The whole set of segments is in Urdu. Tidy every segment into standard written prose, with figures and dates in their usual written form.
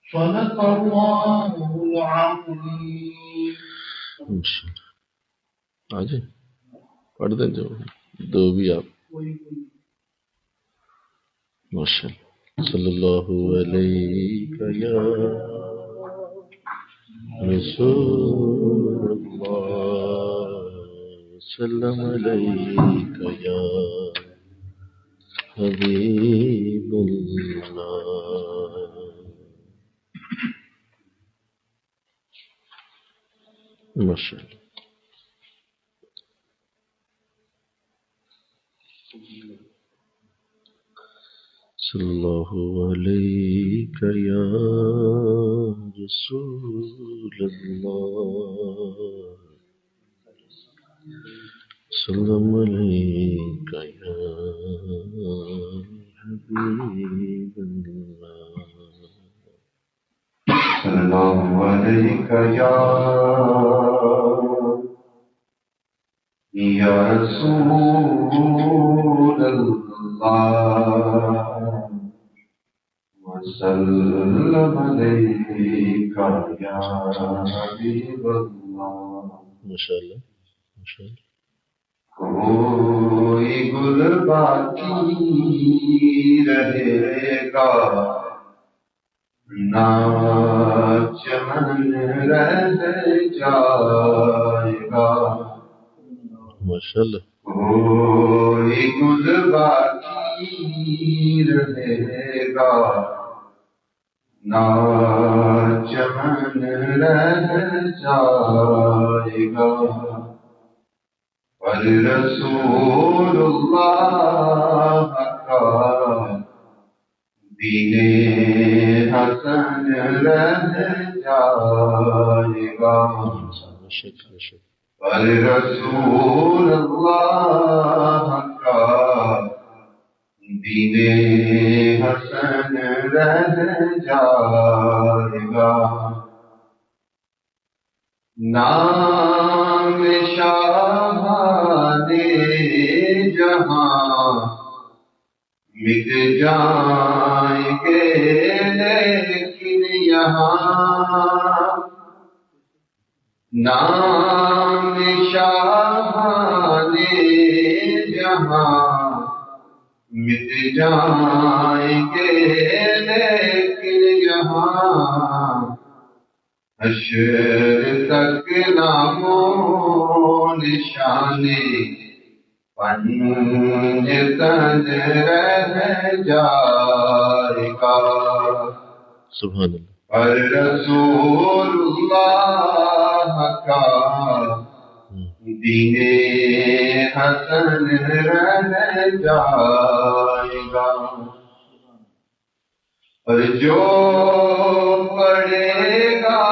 صدق الله العظيم. آج پڑھ دیں جو دو بھی آپ ماشاء اللہ. صلی اللہ علیہ یا رسول اللہ وسلم علیک یا حبیب اللہ. ماشاء اللہ. صلی اللہ علیک یا رسول اللہ سلام علیک یا حبیب اللہ. سلام علیک یا رسول اللہ وسلم علیک یا حبیب اللہ. ماشاءاللہ ماشاءاللہ. کوئی گل باقی رہے گا نہ چمن رہ جائے گا. ماشاءاللہ. کوئی گل باقی رہے گا نہ چمن رہ جائے گا. پر رسول اللہ کا دین حسن رہ جائے گا. پر رسول اللہ کا دین حسن رہ جائے گا. نام شاہان جہاں مٹ جائیں گے لیکن یہاں نام شاہان جہاں مٹ جائیں گے لیکن یہاں حشر تک نام و نشانے پنج تن رہ جائے گا. سبحان اللہ. پر رسول اللہ کا دین حسن رہ جائے گا. اور جو پڑھے گا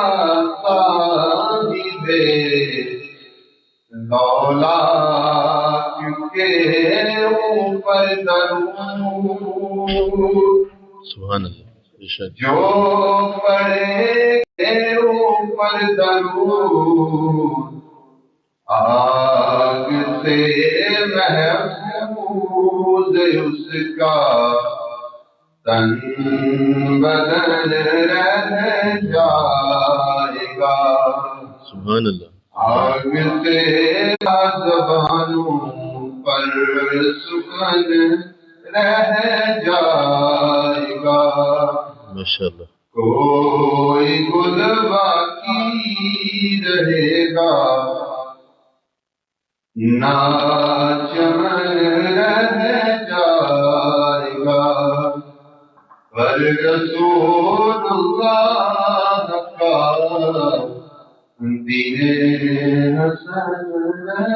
صاحب لولا کیونکہ اوپر درود. سبحان اللہ. جو پڑھے اوپر درود آگ سے محفوظ اس کا تن بدن رہ جائے گا. سبحان اللہ. آگ سے زبانوں پر سخن رہ جائے گا. ماشاءاللہ. کوئی گل باقی رہے گا نہ چمن رہ جائے گا. پر رسول اللہ کا دین حسن رہ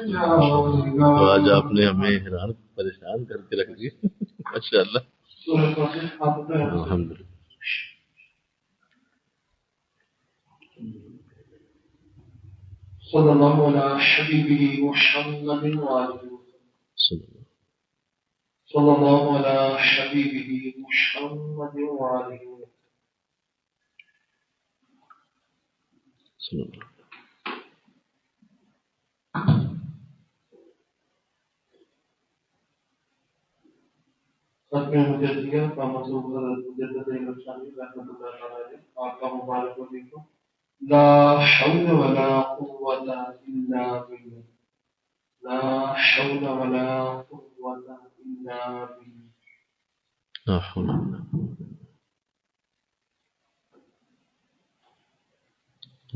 جائے گا. تو آج آپ نے ہمیں حیران پریشان کر کے رکھ دیا. ماشاءاللہ. الحمدللہ. صلی اللہ علیہ حبیبہ محمد وآلہ. صلی اللہ علیہ حبیبہ محمد وآلہ. صلی اللہ. ختم مجدیہ کا مطلوب مجدد نفسانی رحمۃ اللہ تعالی علیہ آپ کا مبارک ہو دیکھو لا حول ولا قوة الا بالله لا حول ولا قوة الا بالله لا حول ولا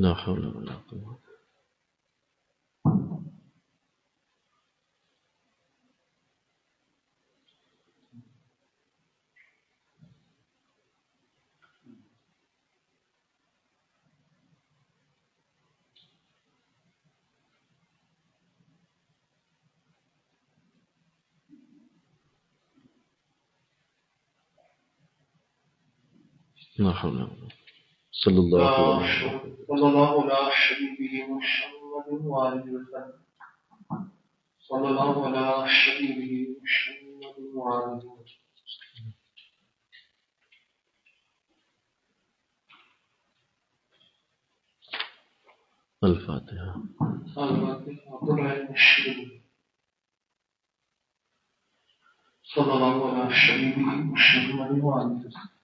لا حول ولا قوة لا حول ولا قوة صلی اللہ علیہ وسلم صلی اللہ علیہ حبیبہ محمد وآلہ وسلم صلی اللہ علیہ حبیبہ محمد وآلہ وسلم الفاتحہ صلی اللہ علیہ حبیبہ محمد وآلہ وسلم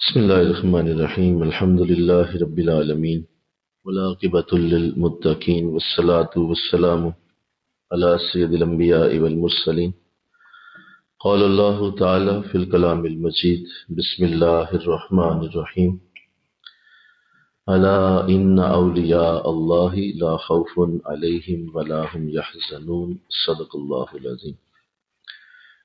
بسم اللہ الرحمن الرحیم الحمد للہ رب العالمین والعاقبۃ للمتقین والصلاة والسلام علی سید الانبیاء والمرسلین قال اللہ تعالی فی الکلام المجید بسم اللہ الرحمن الرحیم الا ان اولیاء اللہ لا خوف علیہم ولا هم یحزنون صدق اللہ العظیم۔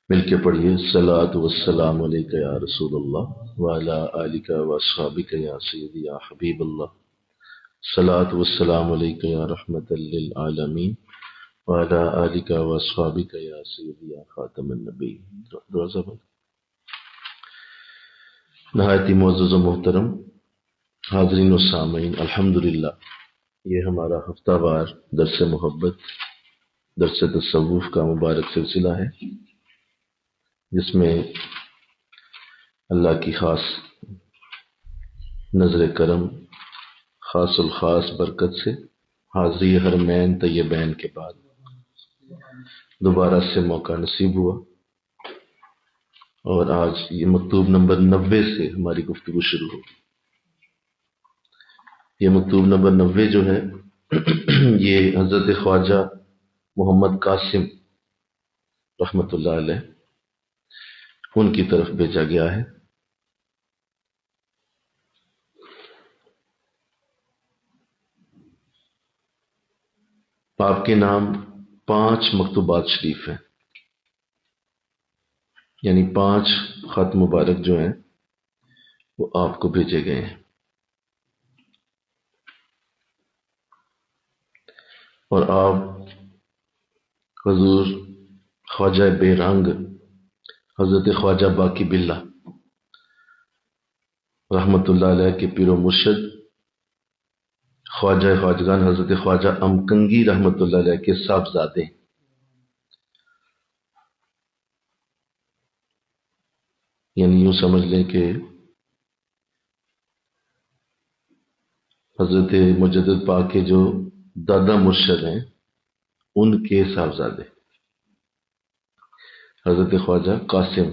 مل کے پڑھیے صلاۃ والسلام علیک یا رسول اللہ وعلی آلک واصحابک یا سیدی یا حبیب اللہ، صلاۃ والسلام علیک یا رحمت للعالمین وعلی آلک واصحابک یا سیدی یا خاتم النبی۔ نہایت ہی معزز و محترم حاضرین و سامعین، الحمدللہ یہ ہمارا ہفتہ وار درس محبت، درس تصوف کا مبارک سلسلہ ہے، جس میں اللہ کی خاص نظر کرم، خاص الخاص برکت سے حاضری حرمین طیبین کے بعد دوبارہ سے موقع نصیب ہوا، اور آج یہ مکتوب نمبر 90 سے ہماری گفتگو شروع ہوگی۔ یہ مکتوب نمبر 90 جو ہے یہ حضرت خواجہ محمد قاسم رحمۃ اللہ علیہ ان کی طرف بھیجا گیا ہے۔ آپ کے نام 5 مکتوبات شریف ہیں، یعنی 5 خط مبارک جو ہیں وہ آپ کو بھیجے گئے ہیں، اور آپ حضور خواجہ بے رنگ حضرت خواجہ باقی باللہ رحمۃ اللہ علیہ کے پیر و مرشد خواجہ خواجگان حضرت خواجہ امکنگی رحمۃ اللہ علیہ کے صاحبزادے، یعنی یوں سمجھ لیں کہ حضرت مجدد پاک کے جو دادا مرشد ہیں ان کے صاحبزادے حضرت خواجہ قاسم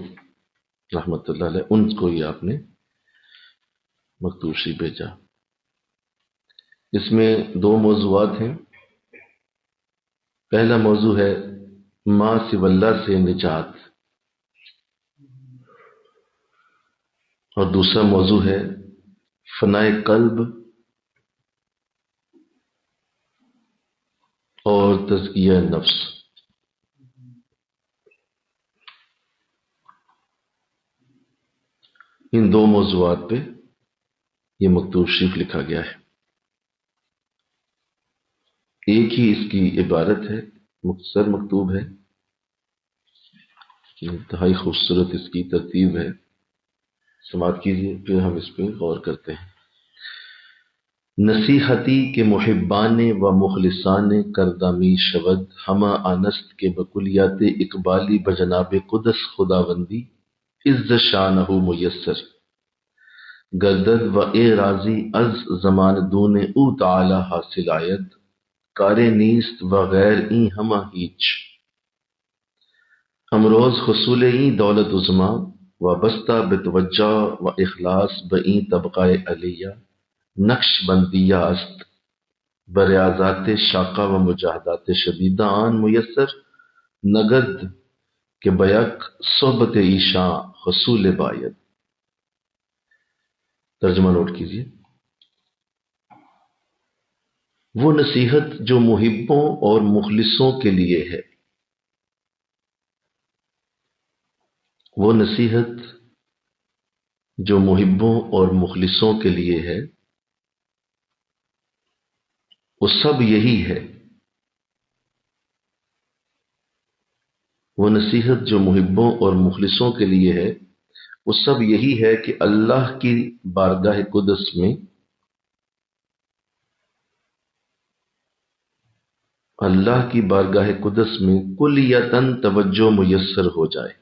رحمۃ اللہ علیہ، ان کو ہی آپ نے مکتوب شریف بھیجا۔ اس میں 2 موضوعات ہیں۔ پہلا موضوع ہے ما سوی اللہ سے نجات، اور دوسرا موضوع ہے فنائے قلب اور تزکیہ نفس۔ ان 2 موضوعات پہ یہ مکتوب شریف لکھا گیا ہے۔ ایک ہی اس کی عبارت ہے، مختصر مکتوب ہے، انتہائی خوبصورت اس کی ترتیب ہے، سماعت کیجیے پھر ہم اس پہ غور کرتے ہیں۔ نصیحتی کے محبان و مخلصان کردامی شود ہما آنست کے بکلیات اقبالی بجناب قدس خداوندی عز شانہ میسر گردد و اے راضی از زمان دون او تعالی حاصل آید کار نیست و غیر این ہما ہیچ امروز حصول این دولت عظما وابستہ بتوجہ و اخلاص بئیں طبقہ علیہ نقش بندیہ است بریاضات شاقہ و مجاہدات شدیدہ آن میسر نگد کہ بیک صحبت ایشاں حصول باید۔ ترجمہ نوٹ کیجیے۔ وہ نصیحت جو محبوں اور مخلصوں کے لیے ہے، وہ نصیحت جو محبوں اور مخلصوں کے لیے ہے، وہ سب یہی ہے۔ وہ نصیحت جو محبوں اور مخلصوں کے لیے ہے، وہ سب یہی ہے کہ اللہ کی بارگاہ قدس میں اللہ کی بارگاہ قدس میں کلیتاً توجہ میسر ہو جائے،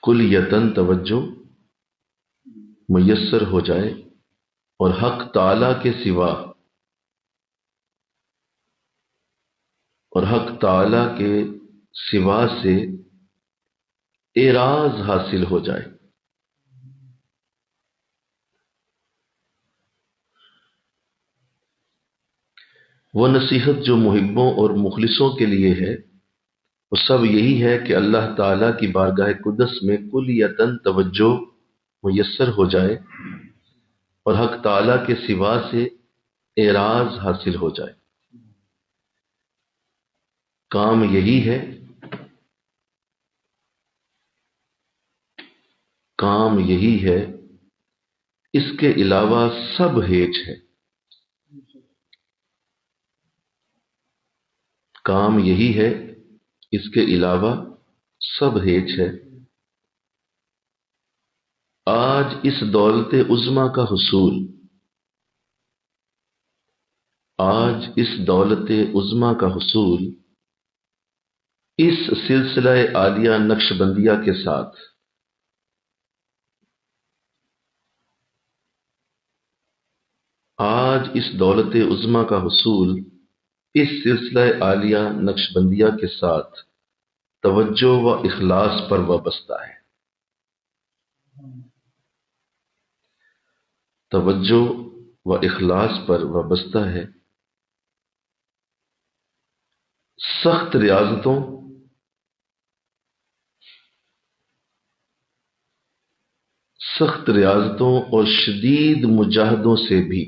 کلیتاً توجہ میسر ہو جائے اور حق تعالی کے سوا سے اعراض حاصل ہو جائے۔ وہ نصیحت جو محبوں اور مخلصوں کے لیے ہے، وہ سب یہی ہے کہ اللہ تعالیٰ کی بارگاہ قدس میں کلیتاً توجہ میسر ہو جائے اور حق تعالیٰ کے سوا سے اعراض حاصل ہو جائے۔ کام یہی ہے، کام یہی ہے، اس کے علاوہ سب ہیچ ہے۔ کام یہی ہے، اس کے علاوہ سب ہیچ ہے۔ آج اس دولت عظما کا حصول، آج اس دولت عظما کا حصول اس سلسلہ عالیہ نقش بندیہ کے ساتھ آج اس دولت عظما کا حصول اس سلسلہ عالیہ نقش بندیہ کے ساتھ توجہ و اخلاص پر وابستہ ہے۔ توجہ و اخلاص پر وابستہ ہے۔ سخت ریاضتوں اور شدید مجاہدوں سے بھی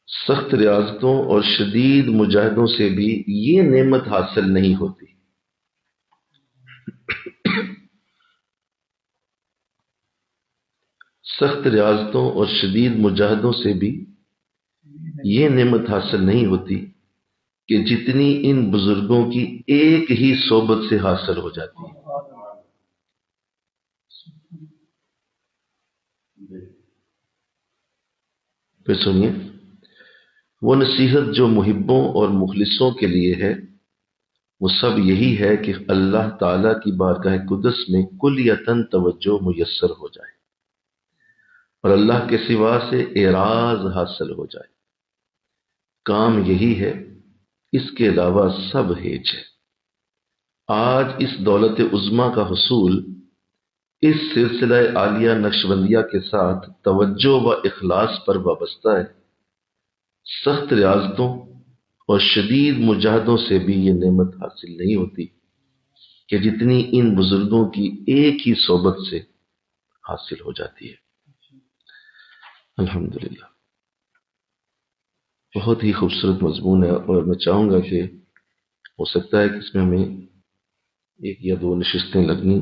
سخت ریاضتوں اور شدید مجاہدوں سے بھی یہ نعمت حاصل نہیں ہوتی۔ سخت ریاضتوں اور شدید مجاہدوں سے بھی یہ نعمت حاصل نہیں ہوتی کہ جتنی ان بزرگوں کی ایک ہی صحبت سے حاصل ہو جاتی ہے۔ پھر سنیے، وہ نصیحت جو محبوں اور مخلصوں کے لیے ہے، وہ سب یہی ہے کہ اللہ تعالیٰ کی بارگاہ قدس میں کلیتاً توجہ میسر ہو جائے اور اللہ کے سوا سے اعراض حاصل ہو جائے۔ کام یہی ہے، اس کے علاوہ سب ہیچ ہے۔ آج اس دولت عظما کا حصول اس سلسلہ عالیہ نقش بندیہ کے ساتھ توجہ و اخلاص پر وابستہ ہے۔ سخت ریاضتوں اور شدید مجاہدوں سے بھی یہ نعمت حاصل نہیں ہوتی کہ جتنی ان بزرگوں کی ایک ہی صحبت سے حاصل ہو جاتی ہے۔ الحمدللہ، بہت ہی خوبصورت مضمون ہے، اور میں چاہوں گا کہ ہو سکتا ہے کہ اس میں ہمیں ایک یا دو نشستیں لگنی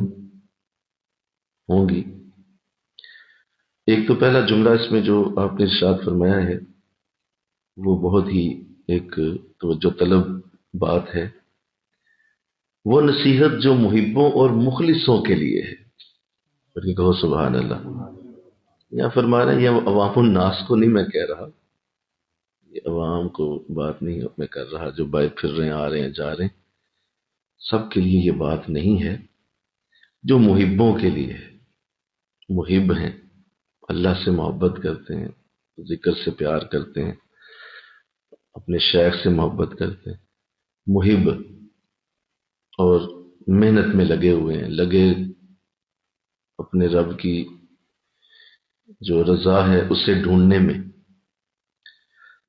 ہوں گی۔ ایک تو پہلا جملہ اس میں جو آپ نے ارشاد فرمایا ہے وہ بہت ہی ایک توجہ طلب بات ہے وہ نصیحت جو محبوں اور مخلصوں کے لیے ہے. پھر کہو سبحان اللہ. یہاں فرما رہے ہیں یہ عوام الناس کو نہیں میں کہہ رہا، یہ عوام کو بات نہیں میں کر رہا جو بائے پھر رہے ہیں، آ رہے ہیں، جا رہے ہیں، سب کے لیے یہ بات نہیں ہے. جو محبوں کے لیے ہے، محب ہیں، اللہ سے محبت کرتے ہیں، ذکر سے پیار کرتے ہیں، اپنے شیخ سے محبت کرتے ہیں، محب اور محنت میں لگے ہوئے ہیں، لگے اپنے رب کی جو رضا ہے اسے ڈھونڈنے میں،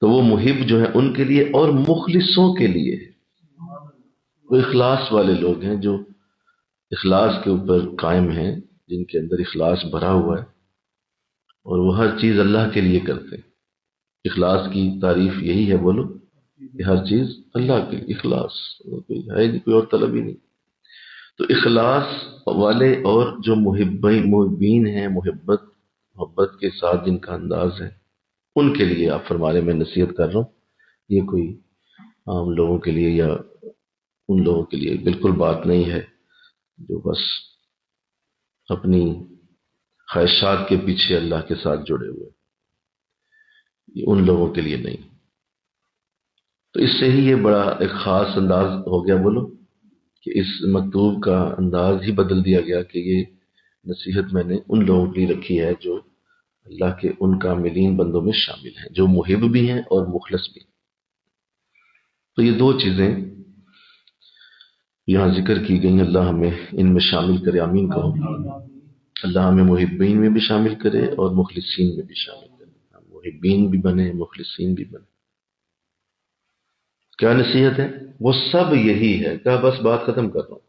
تو وہ محب جو ہے ان کے لیے اور مخلصوں کے لیے ہے. وہ اخلاص والے لوگ ہیں جو اخلاص کے اوپر قائم ہیں، جن کے اندر اخلاص بھرا ہوا ہے اور وہ ہر چیز اللہ کے لیے کرتے ہیں. اخلاص کی تعریف یہی ہے، بولو کہ ہر چیز اللہ کے لیے، اخلاص کوئی ہے نہیں، کوئی اور طلب ہی نہیں. تو اخلاص والے اور جو محبین ہیں، محبت کے ساتھ جن کا انداز ہے، ان کے لیے آپ فرما رہے میں نصیحت کر رہا ہوں. یہ کوئی عام لوگوں کے لیے یا ان لوگوں کے لیے بالکل بات نہیں ہے جو بس اپنی خواہشات کے پیچھے اللہ کے ساتھ جڑے ہوئے، یہ ان لوگوں کے لیے نہیں. تو اس سے ہی یہ بڑا ایک خاص انداز ہو گیا، بولو کہ اس مکتوب کا انداز ہی بدل دیا گیا کہ یہ نصیحت میں نے ان لوگوں کے لیے رکھی ہے جو اللہ کے ان کاملین بندوں میں شامل ہیں، جو محب بھی ہیں اور مخلص بھی. تو یہ دو چیزیں یہاں ذکر کی گئی، اللہ ہمیں ان میں شامل کرے، آمین کہو. اللہ ہمیں محبین میں بھی شامل کرے اور مخلصین میں بھی شامل کرے، ہم محبین بھی بنے، مخلصین بھی بنے. کیا نصیحت ہے؟ وہ سب یہی ہے. کیا بس بات ختم کر رہا ہوں،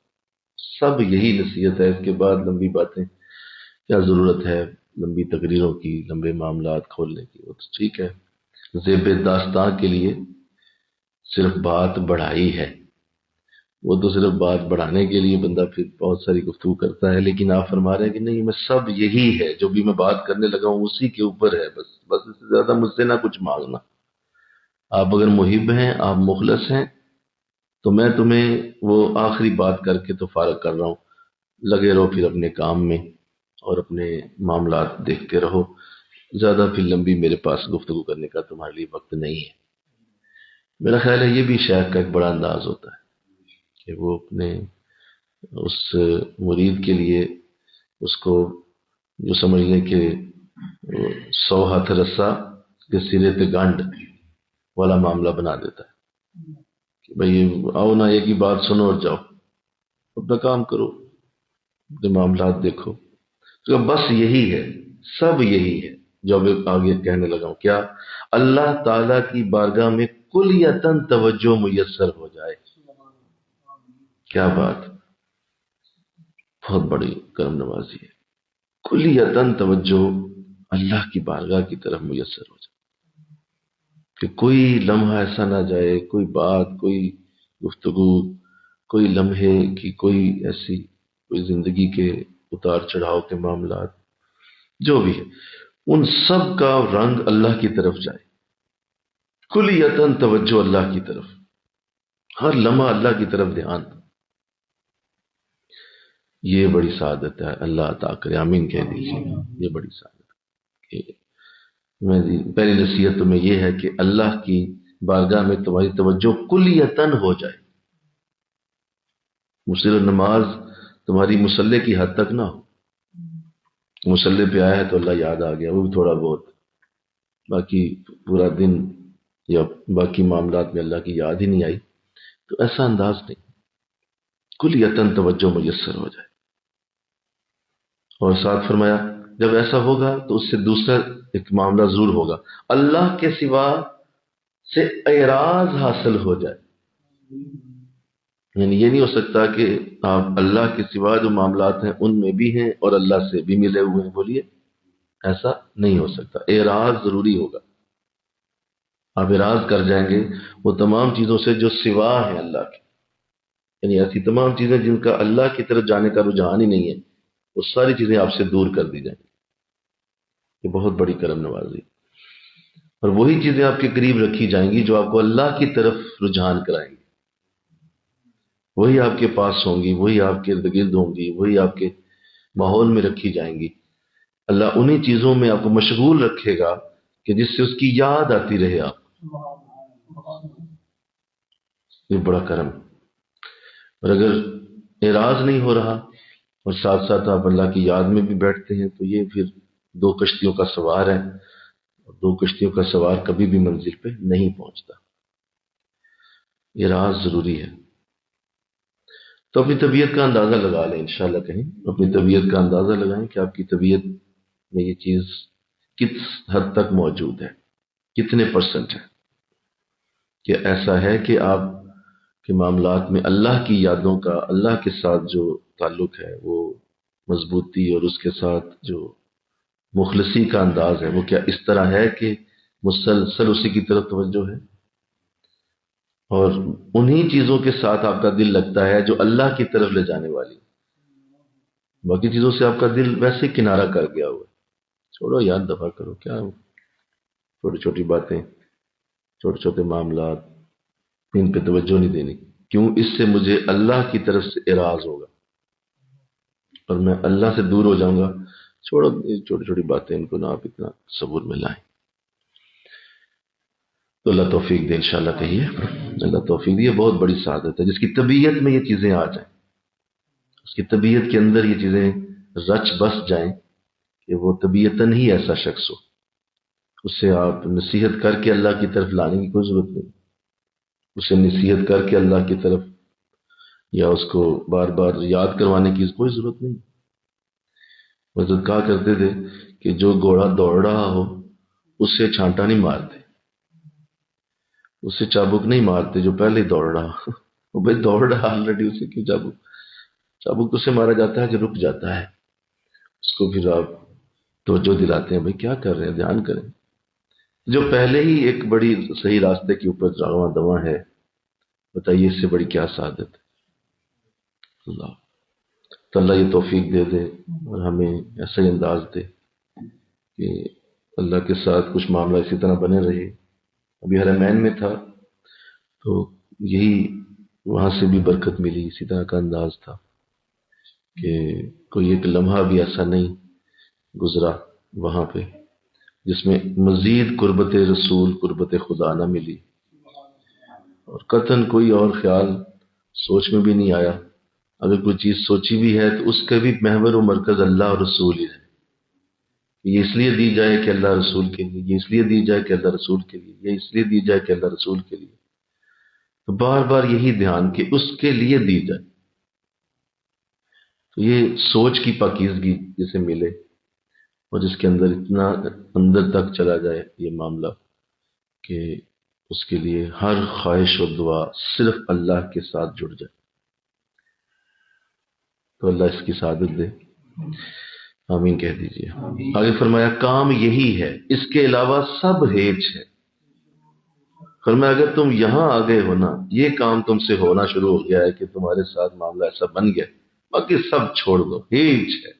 سب یہی نصیحت ہے. اس کے بعد لمبی باتیں کیا ضرورت ہے، لمبی تقریروں کی، لمبے معاملات کھولنے کی؟ وہ تو ٹھیک ہے، زیب داستاں کے لیے صرف بات بڑھائی ہے، وہ تو صرف بات بڑھانے کے لیے بندہ پھر بہت ساری گفتگو کرتا ہے. لیکن آپ فرما رہے ہیں کہ نہیں، میں سب یہی ہے جو بھی میں بات کرنے لگا ہوں اسی کے اوپر ہے، بس اس سے زیادہ مجھ سے نہ کچھ مانگنا. آپ اگر محب ہیں، آپ مخلص ہیں، تو میں تمہیں وہ آخری بات کر کے تو فارغ کر رہا ہوں. لگے رہو پھر اپنے کام میں اور اپنے معاملات دیکھتے رہو. زیادہ پھر لمبی میرے پاس گفتگو کرنے کا تمہارے لیے وقت نہیں ہے. میرا خیال ہے یہ بھی شیخ کا ایک بڑا انداز ہوتا ہے کہ وہ اپنے اس مرید کے لیے اس کو جو سمجھ لیں کہ 100 ہاتھ رسا کے سرے پہ گانڈ والا معاملہ بنا دیتا ہے کہ بھئی آؤ نہ، ایک ہی بات سنو اور جاؤ، اپنا کام کرو، اپنے معاملات دیکھو. تو بس یہی ہے، سب یہی ہے جو اب آگے کہنے لگا ہوں. کیا؟ اللہ تعالیٰ کی بارگاہ میں کلیتاً توجہ میسر ہو جائے. کیا بات، بہت بڑی کرم نوازی ہے. کلیتاً توجہ اللہ کی بارگاہ کی طرف میسر ہو جائے کہ کوئی لمحہ ایسا نہ جائے، کوئی بات، کوئی گفتگو، کوئی لمحے کی، کوئی ایسی کوئی زندگی کے اتار چڑھاؤ کے معاملات جو بھی ہے، ان سب کا رنگ اللہ کی طرف جائے. کلیتاً توجہ اللہ کی طرف، ہر لمحہ اللہ کی طرف دھیان. یہ بڑی سعادت ہے، اللہ عطا کرے، آمین کہہ دیجیے. یہ بڑی سعادت ہے. پہلی نصیحت تمہیں یہ ہے کہ اللہ کی بارگاہ میں تمہاری توجہ کلیتاً ہو جائے. صرف نماز تمہاری مصلے کی حد تک نہ ہو، مصلے پہ آیا ہے تو اللہ یاد آ گیا، وہ بھی تھوڑا بہت، باقی پورا دن یا باقی معاملات میں اللہ کی یاد ہی نہیں آئی. تو ایسا انداز نہیں، کلیتاً توجہ میسر ہو جائے. اور ساتھ فرمایا جب ایسا ہوگا تو اس سے دوسرا ایک معاملہ ضرور ہوگا، اللہ کے سوا سے اعراض حاصل ہو جائے. یعنی یہ نہیں ہو سکتا کہ آپ اللہ کے سوا جو معاملات ہیں ان میں بھی ہیں اور اللہ سے بھی ملے ہوئے ہیں. بولیے، ایسا نہیں ہو سکتا. اعراض ضروری ہوگا. آپ اعراض کر جائیں گے وہ تمام چیزوں سے جو سوا ہیں اللہ کے، یعنی ایسی تمام چیزیں جن کا اللہ کی طرف جانے کا رجحان ہی نہیں ہے، وہ ساری چیزیں آپ سے دور کر دی جائیں گی. یہ بہت بڑی کرم نوازی. اور وہی چیزیں آپ کے قریب رکھی جائیں گی جو آپ کو اللہ کی طرف رجحان کرائیں گی. وہی آپ کے پاس ہوں گی، وہی آپ کے ارد گرد ہوں گی، وہی آپ کے ماحول میں رکھی جائیں گی۔ اللہ انہی چیزوں میں آپ کو مشغول رکھے گا کہ جس سے اس کی یاد آتی رہے آپ۔ یہ بڑا کرم۔ اور اگر اعراض نہیں ہو رہا اور ساتھ ساتھ آپ اللہ کی یاد میں بھی بیٹھتے ہیں تو یہ پھر دو کشتیوں کا سوار ہے، اور دو کشتیوں کا سوار کبھی بھی منزل پہ نہیں پہنچتا۔ اعراض ضروری ہے۔ تو اپنی طبیعت کا اندازہ لگا لیں، انشاءاللہ کہیں اپنی طبیعت کا اندازہ لگائیں کہ آپ کی طبیعت میں یہ چیز کس حد تک موجود ہے، کتنے پرسنٹ ہے، کہ ایسا ہے کہ آپ کے معاملات میں اللہ کی یادوں کا، اللہ کے ساتھ جو تعلق ہے وہ مضبوطی، اور اس کے ساتھ جو مخلصی کا انداز ہے وہ کیا اس طرح ہے کہ مسلسل اسی کی طرف توجہ ہے، اور انہی چیزوں کے ساتھ آپ کا دل لگتا ہے جو اللہ کی طرف لے جانے والی۔ باقی چیزوں سے آپ کا دل ویسے کنارہ کر گیا ہوا ہے، چھوڑو یاد دفع کرو، کیا چھوٹی چھوٹی باتیں، چھوٹے چھوٹے معاملات، ان پہ توجہ نہیں دینی۔ کیوں؟ اس سے مجھے اللہ کی طرف سے اعراض ہوگا اور میں اللہ سے دور ہو جاؤں گا۔ چھوڑو یہ چھوٹی چھوٹی باتیں، ان کو نہ آپ اتنا تصور میں لائیں۔ تو اللہ توفیق دے، انشاءاللہ کہیے اللہ توفیق دے۔ یہ بہت بڑی سعادت ہے جس کی طبیعت میں یہ چیزیں آ جائیں، اس کی طبیعت کے اندر یہ چیزیں رچ بس جائیں کہ وہ طبیعتاً ہی ایسا شخص ہو۔ اس سے آپ نصیحت کر کے اللہ کی طرف لانے کی کوئی ضرورت نہیں، اسے نصیحت کر کے اللہ کی طرف یا اس کو بار بار یاد کروانے کی کوئی ضرورت نہیں۔ حضرت کہا کرتے تھے کہ جو گھوڑا دوڑ رہا ہو اس سے چھانٹا نہیں مارتے، اس سے چابک نہیں مارتے جو پہلے ہی دوڑ رہا ہو۔ وہ بھائی دوڑ رہا آلریڈی، اسے کیوں چابک؟ چابک تو سے مارا جاتا ہے جو رک جاتا ہے، اس کو پھر آپ توجہ دلاتے ہیں، بھائی کیا کر رہے ہیں، دھیان کریں۔ جو پہلے ہی ایک بڑی صحیح راستے کے اوپر رواں دواں ہے، بتائیے اس سے بڑی کیا سعادت ہے۔ اللہ تو اللہ یہ توفیق دے دے اور ہمیں ایسا ہی انداز دے کہ اللہ کے ساتھ کچھ معاملہ اسی طرح بنے رہے۔ ابھی حرمین میں تھا تو یہی وہاں سے بھی برکت ملی، اسی طرح کا انداز تھا کہ کوئی ایک لمحہ بھی ایسا نہیں گزرا وہاں پہ جس میں مزید قربت رسول، قربت خدا نہ ملی، اور قطعاً کوئی اور خیال سوچ میں بھی نہیں آیا۔ اگر کوئی چیز سوچی بھی ہے تو اس کا بھی محور و مرکز اللہ اور رسول ہی ہے۔ یہ اس لیے دی جائے کہ اللہ رسول کے لیے، یہ اس لیے دی جائے کہ اللہ رسول کے لیے، یہ اس لیے دی جائے کہ اللہ رسول کے لیے۔ تو بار بار یہی دھیان کہ اس کے لیے دی جائے، تو یہ سوچ کی پاکیزگی جسے ملے اور جس کے اندر اتنا اندر تک چلا جائے یہ معاملہ کہ اس کے لیے ہر خواہش و دعا صرف اللہ کے ساتھ جڑ جائے، تو اللہ اس کی سعادت دے۔ آمین کہہ دیجئے۔ آگے فرمایا کام یہی ہے، اس کے علاوہ سب ہیچ ہے۔ فرمایا اگر تم یہاں آ گئے ہو نا، یہ کام تم سے ہونا شروع ہو گیا ہے کہ تمہارے ساتھ معاملہ ایسا بن گیا، باقی سب چھوڑ دو، ہیچ ہے،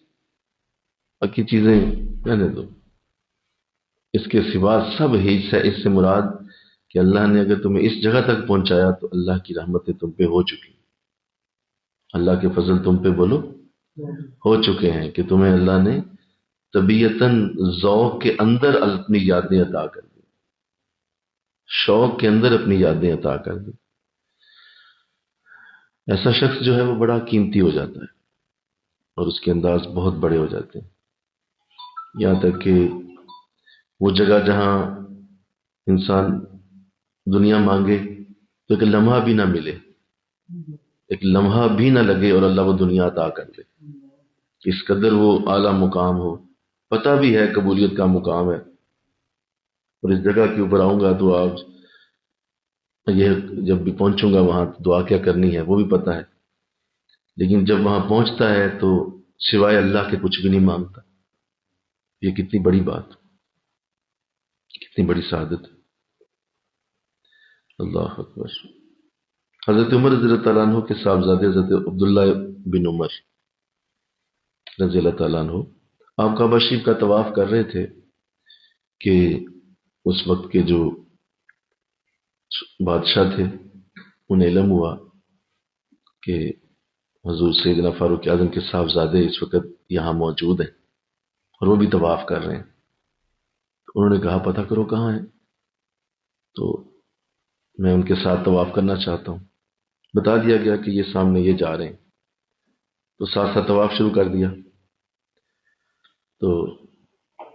باقی چیزیں رہنے دو، اس کے سوا سب ہیچ ہے۔ اس سے مراد کہ اللہ نے اگر تمہیں اس جگہ تک پہنچایا تو اللہ کی رحمتیں تم پہ ہو چکی، اللہ کے فضل تم پہ بولو ہو چکے ہیں کہ تمہیں اللہ نے طبیعتاً ذوق کے اندر اپنی یادیں عطا کر دی، شوق کے اندر اپنی یادیں عطا کر دی۔ ایسا شخص جو ہے وہ بڑا قیمتی ہو جاتا ہے اور اس کے انداز بہت بڑے ہو جاتے ہیں، یہاں تک کہ وہ جگہ جہاں انسان دنیا مانگے تو ایک لمحہ بھی نہ ملے، ایک لمحہ بھی نہ لگے اور اللہ وہ دنیا عطا کر دے، اس قدر وہ اعلیٰ مقام ہو، پتہ بھی ہے قبولیت کا مقام ہے، اور اس جگہ کے اوپر آؤں گا تو آپ یہ جب بھی پہنچوں گا وہاں دعا کیا کرنی ہے وہ بھی پتہ ہے، لیکن جب وہاں پہنچتا ہے تو سوائے اللہ کے کچھ بھی نہیں مانگتا۔ یہ کتنی بڑی بات، کتنی بڑی سعادت۔ اللہ اکبر۔ حضرت عمر رضی اللہ تعالیٰ عنہ کے صاحبزادے حضرت عبداللہ بن عمر رضی اللہ تعالیٰ عنہ آپ کعبہ شریف کا طواف کر رہے تھے کہ اس وقت کے جو بادشاہ تھے انہیں علم ہوا کہ حضور سیدنا فاروق اعظم کے صاحبزادے اس وقت یہاں موجود ہیں اور وہ بھی طواف کر رہے ہیں. انہوں نے کہا پتہ کرو کہاں ہیں، تو میں ان کے ساتھ طواف کرنا چاہتا ہوں. بتا دیا گیا کہ یہ سامنے یہ جا رہے ہیں، تو ساتھ ساتھ طواف شروع کر دیا. تو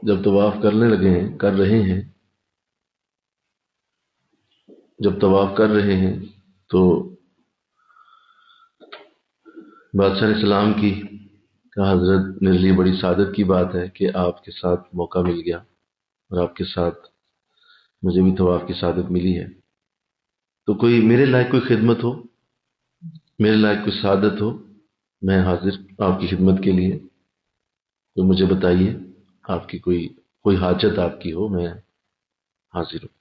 جب طواف کرنے لگے ہیں، کر رہے ہیں، جب طواف کر رہے ہیں تو بادشاہ علیہ السلام کی کہا حضرت میرے لیے بڑی سعادت کی بات ہے کہ آپ کے ساتھ موقع مل گیا اور آپ کے ساتھ مجھے بھی طواف کی سعادت ملی ہے. تو کوئی میرے لائق کوئی خدمت ہو، میرے لائق کوئی سعادت ہو، میں حاضر آپ کی خدمت کے لیے. تو مجھے بتائیے آپ کی کوئی حاجت آپ کی ہو، میں حاضر ہوں.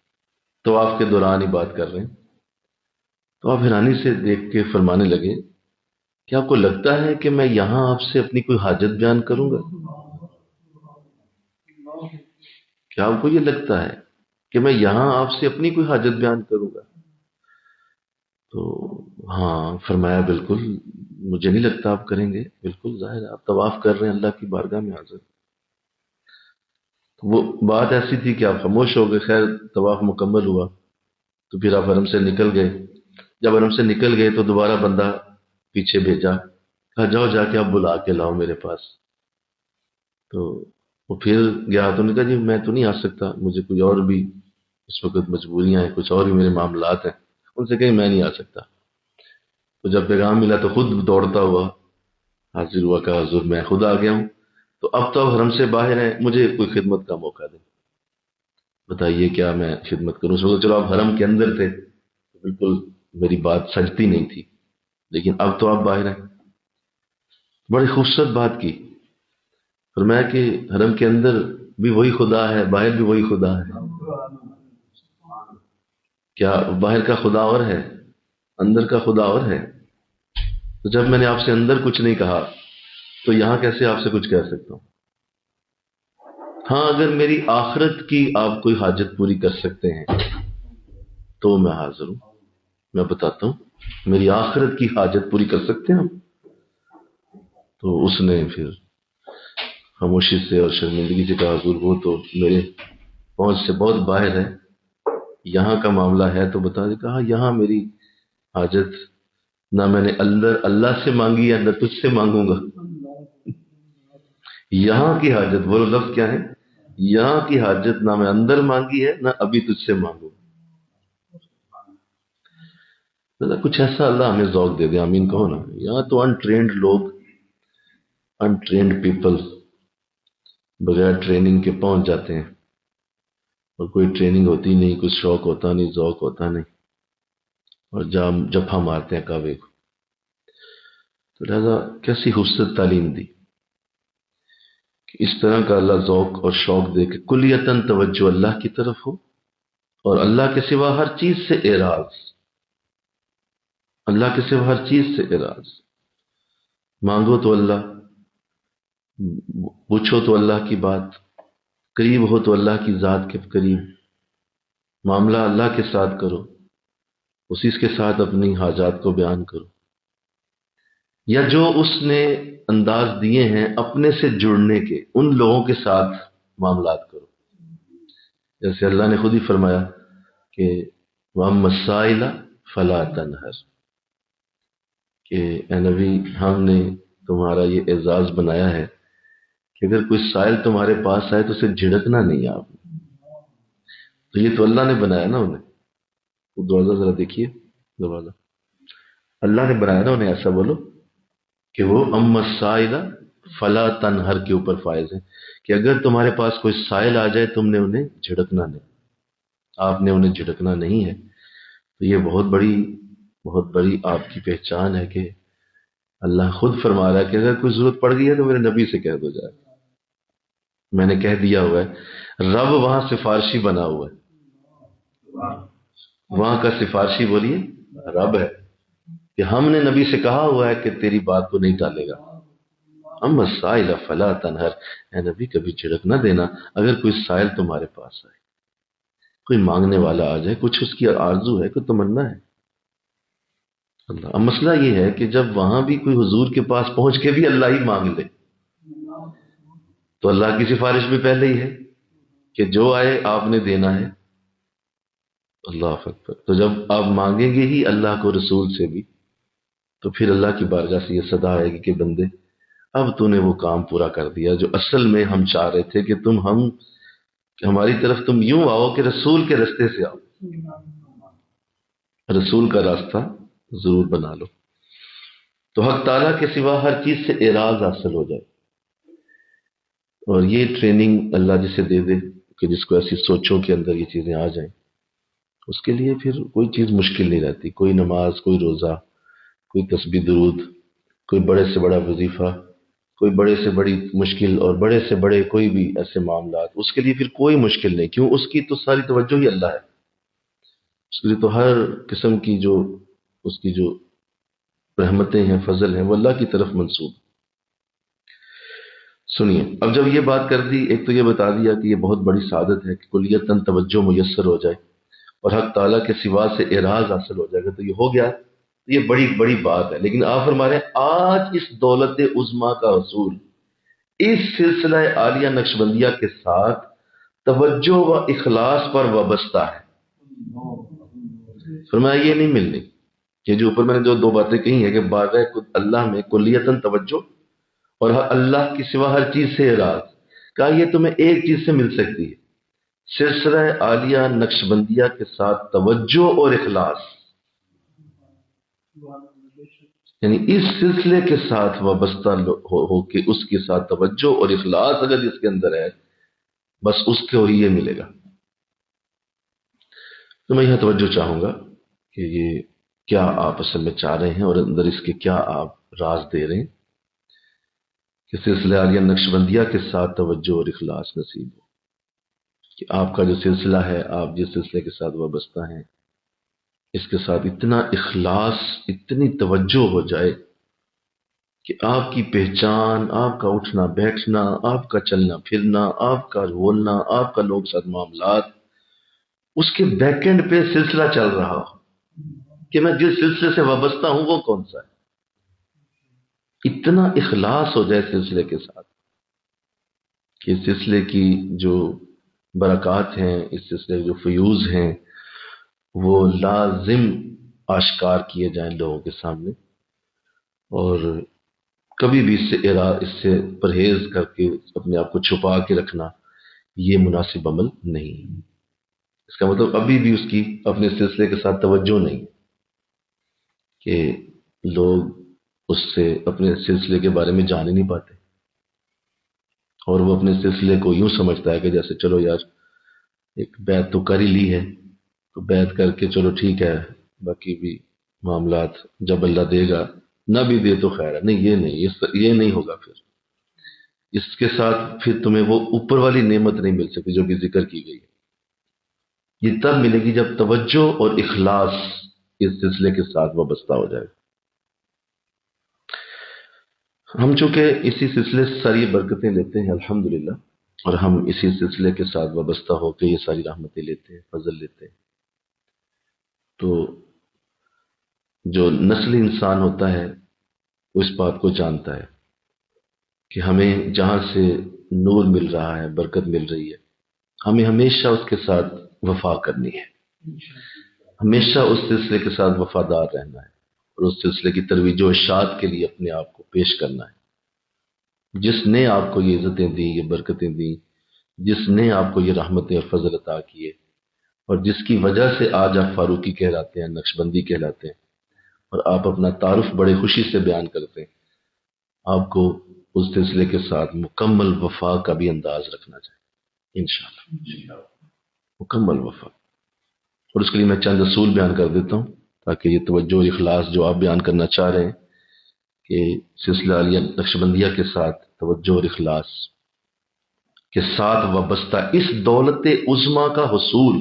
طواف کے دوران ہی بات کر رہے ہیں. تو آپ حیرانی سے دیکھ کے فرمانے لگے کہ آپ کو لگتا ہے کہ میں یہاں آپ سے اپنی کوئی حاجت بیان کروں گا؟ کیا آپ کو یہ لگتا ہے کہ میں یہاں آپ سے اپنی کوئی حاجت بیان کروں گا؟ تو ہاں فرمایا بالکل مجھے نہیں لگتا آپ کریں گے، بالکل ظاہر ہے آپ طواف کر رہے ہیں، اللہ کی بارگاہ میں حاضر. وہ بات ایسی تھی کہ آپ خاموش ہو گئے. خیر طواف مکمل ہوا تو پھر آپ حرم سے نکل گئے. جب حرم سے نکل گئے تو دوبارہ بندہ پیچھے بھیجا، کہا جاؤ جا کے آپ بلا کے لاؤ میرے پاس. تو وہ پھر گیا تو نے کہا جی میں تو نہیں آ سکتا، مجھے کوئی اور بھی اس وقت مجبوریاں ہیں، کچھ اور بھی میرے معاملات ہیں. ان سے کہیں میں نہیں آ سکتا. تو جب پیغام ملا تو خود دوڑتا ہوا حاضر ہوا، کہا حضور میں خود آ گیا ہوں، تو اب تو حرم سے باہر ہیں، مجھے کوئی خدمت کا موقع دیں، بتائیے کیا میں خدمت کروں. سو چلو آپ حرم کے اندر تھے بالکل میری بات سجتی نہیں تھی، لیکن اب تو آپ باہر ہیں. بڑی خوبصورت بات کی. فرمایا کہ حرم کے اندر بھی وہی خدا ہے، باہر بھی وہی خدا ہے. کیا باہر کا خدا اور ہے، اندر کا خدا اور ہے؟ تو جب میں نے آپ سے اندر کچھ نہیں کہا تو یہاں کیسے آپ سے کچھ کہہ سکتا ہوں؟ ہاں اگر میری آخرت کی آپ کوئی حاجت پوری کر سکتے ہیں تو میں حاضر ہوں. میں بتاتا ہوں میری آخرت کی حاجت پوری کر سکتے ہیں آپ؟ تو اس نے پھر خاموشی سے اور شرمندگی سے کہا حضور وہ تو میرے پہنچ سے بہت باہر ہے، یہاں کا معاملہ ہے تو بتا دے. کہا یہاں میری حاجت نہ میں نے اللہ سے مانگی ہے نہ تجھ سے مانگوں گا. یہاں کی حاجت بولو لفظ کیا ہے، یہاں کی حاجت نہ میں اندر مانگی ہے نہ ابھی تجھ سے مانگوں. کچھ ایسا اللہ ہمیں ذوق دے دے، آمین کہو نا. یہاں تو انٹرینڈ لوگ، انٹرینڈ پیپل بغیر ٹریننگ کے پہنچ جاتے ہیں، اور کوئی ٹریننگ ہوتی نہیں، کچھ شوق ہوتا نہیں، ذوق ہوتا نہیں، اور جب ہم آتے ہیں کعبے کو. تو لہذا کیسی خوبصورت تعلیم دی کہ اس طرح کا اللہ ذوق اور شوق دے کہ کلیتاً توجہ اللہ کی طرف ہو اور اللہ کے سوا ہر چیز سے اعراض، اللہ کے سوا ہر چیز سے اعراض. مانگو تو اللہ، پوچھو تو اللہ کی بات، قریب ہو تو اللہ کی ذات کے قریب، معاملہ اللہ کے ساتھ کرو، اسی کے ساتھ اپنی حاجات کو بیان کرو، یا جو اس نے انداز دیے ہیں اپنے سے جڑنے کے ان لوگوں کے ساتھ معاملات کرو. جیسے اللہ نے خود ہی فرمایا کہ وَأَمَّا السَّائِلَ فَلَا تَنْهَرْ، کہ اے نبی ہم نے تمہارا یہ اعزاز بنایا ہے کہ اگر کوئی سائل تمہارے پاس آئے تو اسے جھڑکنا نہیں آپ نے. تو یہ تو اللہ نے بنایا نا انہیں. وہ دروازہ ذرا دیکھیے، دروازہ اللہ نے بنایا نا انہیں. ایسا بولو کہ وہ اما السائل فلا تنہر کے اوپر فائز ہے کہ اگر تمہارے پاس کوئی سائل آ جائے تم نے انہیں جھڑکنا نہیں، آپ نے انہیں جھڑکنا نہیں ہے. تو یہ بہت بڑی آپ کی پہچان ہے کہ اللہ خود فرما رہا ہے کہ اگر کوئی ضرورت پڑ گئی ہے تو میرے نبی سے کہہ دو جائے. میں نے کہہ دیا ہوا ہے، رب وہاں سفارشی بنا ہوا ہے، وہاں کا سفارشی بولیے رب ہے، کہ ہم نے نبی سے کہا ہوا ہے کہ تیری بات کو نہیں ٹالے گا. اما السائل فلا تنہر، اے نبی کبھی جھڑک نہ دینا اگر کوئی سائل تمہارے پاس آئے، کوئی مانگنے والا آ جائے، کچھ اس کی آرزو ہے، کوئی تمنا ہے. اللہ. اب مسئلہ یہ ہے کہ جب وہاں بھی کوئی حضور کے پاس پہنچ کے بھی اللہ ہی مانگ لے تو اللہ کی سفارش بھی پہلے ہی ہے کہ جو آئے آپ نے دینا ہے. اللہ اکبر. تو جب آپ مانگیں گے ہی اللہ کو رسول سے بھی تو پھر اللہ کی بارگاہ سے یہ صدا آئے گی کہ بندے اب تو نے وہ کام پورا کر دیا جو اصل میں ہم چاہ رہے تھے کہ کہ ہماری طرف تم یوں آؤ کہ رسول کے رستے سے آؤ. رسول کا راستہ ضرور بنا لو. تو حق تعالیٰ کے سوا ہر چیز سے اعراض حاصل ہو جائے. اور یہ ٹریننگ اللہ جسے دے دے کہ جس کو ایسی سوچوں کے اندر یہ چیزیں آ جائیں اس کے لیے پھر کوئی چیز مشکل نہیں رہتی. کوئی نماز، کوئی روزہ، کوئی تسبیح درود، کوئی بڑے سے بڑا وظیفہ، کوئی بڑے سے بڑی مشکل اور بڑے سے بڑے کوئی بھی ایسے معاملات اس کے لیے پھر کوئی مشکل نہیں. کیوں؟ اس کی تو ساری توجہ ہی اللہ ہے. اس کے لیے تو ہر قسم کی اس کی جو رحمتیں ہیں، فضل ہیں، وہ اللہ کی طرف منسوب. سنیے، اب جب یہ بات کر دی، ایک تو یہ بتا دیا کہ یہ بہت بڑی سعادت ہے کہ کلیتاً توجہ میسر ہو جائے اور حق تعالیٰ کے سوا سے اعراض حاصل ہو جائے گا، تو یہ ہو گیا. یہ بڑی بڑی بات ہے. لیکن آپ فرما رہے ہیں آج اس دولت عظما کا حصول اس سلسلہ عالیہ نقشبندیہ کے ساتھ توجہ و اخلاص پر وابستہ ہے. فرمایا یہ نہیں ملنی. یہ جو اوپر میں نے جو دو باتیں کہی ہیں کہ بارہ اللہ میں کلیتاً توجہ اور اللہ کی سوا ہر چیز سے اعراض، کہا یہ تمہیں ایک چیز سے مل سکتی ہے، سلسلہ عالیہ نقشبندیہ کے ساتھ توجہ اور اخلاص. یعنی اس سلسلے کے ساتھ وابستہ ہو کے اس کے ساتھ توجہ اور اخلاص اگر اس کے اندر ہے بس اس کو ہی یہ ملے گا. تو میں یہاں توجہ چاہوں گا کہ یہ کیا آپ اصل میں چاہ رہے ہیں اور اندر اس کے کیا آپ راز دے رہے ہیں کہ سلسلہ عالیہ نقشبندیہ کے ساتھ توجہ اور اخلاص نصیب ہو، کہ آپ کا جو سلسلہ ہے، آپ جس سلسلے کے ساتھ وابستہ ہیں، اس کے ساتھ اتنا اخلاص، اتنی توجہ ہو جائے کہ آپ کی پہچان، آپ کا اٹھنا بیٹھنا، آپ کا چلنا پھرنا، آپ کا بولنا، آپ کا لوگ ساتھ معاملات، اس کے بیک اینڈ پہ سلسلہ چل رہا ہو کہ میں جس سلسلے سے وابستہ ہوں وہ کون سا ہے. اتنا اخلاص ہو جائے سلسلے کے ساتھ کہ اس سلسلے کی جو برکات ہیں، اس سلسلے کے جو فیوز ہیں وہ لازم آشکار کیے جائیں لوگوں کے سامنے، اور کبھی بھی اس سے پرہیز کر کے اپنے آپ کو چھپا کے رکھنا یہ مناسب عمل نہیں. اس کا مطلب ابھی بھی اس کی اپنے سلسلے کے ساتھ توجہ نہیں کہ لوگ اس سے اپنے سلسلے کے بارے میں جان ہی نہیں پاتے، اور وہ اپنے سلسلے کو یوں سمجھتا ہے کہ جیسے چلو یار ایک بیعت تو کر ہی لی ہے تو بیعت کر کے چلو ٹھیک ہے، باقی بھی معاملات جب اللہ دے گا، نہ بھی دے تو خیر ہے. نہیں، یہ نہیں ہوگا. پھر اس کے ساتھ پھر تمہیں وہ اوپر والی نعمت نہیں مل سکتی جو کہ ذکر کی گئی ہے. یہ تب ملے گی جب توجہ اور اخلاص اس سلسلے کے ساتھ وابستہ ہو جائے. ہم چونکہ اسی سلسلے سے ساری برکتیں لیتے ہیں الحمدللہ، اور ہم اسی سلسلے کے ساتھ وابستہ ہو کے یہ ساری رحمتیں لیتے ہیں، فضل لیتے ہیں، تو جو نسلی انسان ہوتا ہے وہ اس بات کو جانتا ہے کہ ہمیں جہاں سے نور مل رہا ہے، برکت مل رہی ہے، ہمیں ہمیشہ اس کے ساتھ وفا کرنی ہے، ہمیشہ اس سلسلے کے ساتھ وفادار رہنا ہے، اور اس سلسلے کی ترویج و اشاعت کے لیے اپنے آپ کو پیش کرنا ہے. جس نے آپ کو یہ عزتیں دی، یہ برکتیں دی، جس نے آپ کو یہ رحمتیں اور فضل عطا کیے، اور جس کی وجہ سے آج آپ فاروقی کہلاتے ہیں، نقشبندی کہلاتے ہیں، اور آپ اپنا تعارف بڑے خوشی سے بیان کرتے ہیں، آپ کو اس سلسلے کے ساتھ مکمل وفا کا بھی انداز رکھنا چاہیے انشاءاللہ، مکمل وفا. اور اس کے لیے میں چند اصول بیان کر دیتا ہوں تاکہ یہ توجہ اور اخلاص جو آپ بیان کرنا چاہ رہے ہیں کہ سلسلہ عالیہ نقشبندیہ کے ساتھ توجہ اور اخلاص کے ساتھ وابستہ اس دولت عظما کا حصول.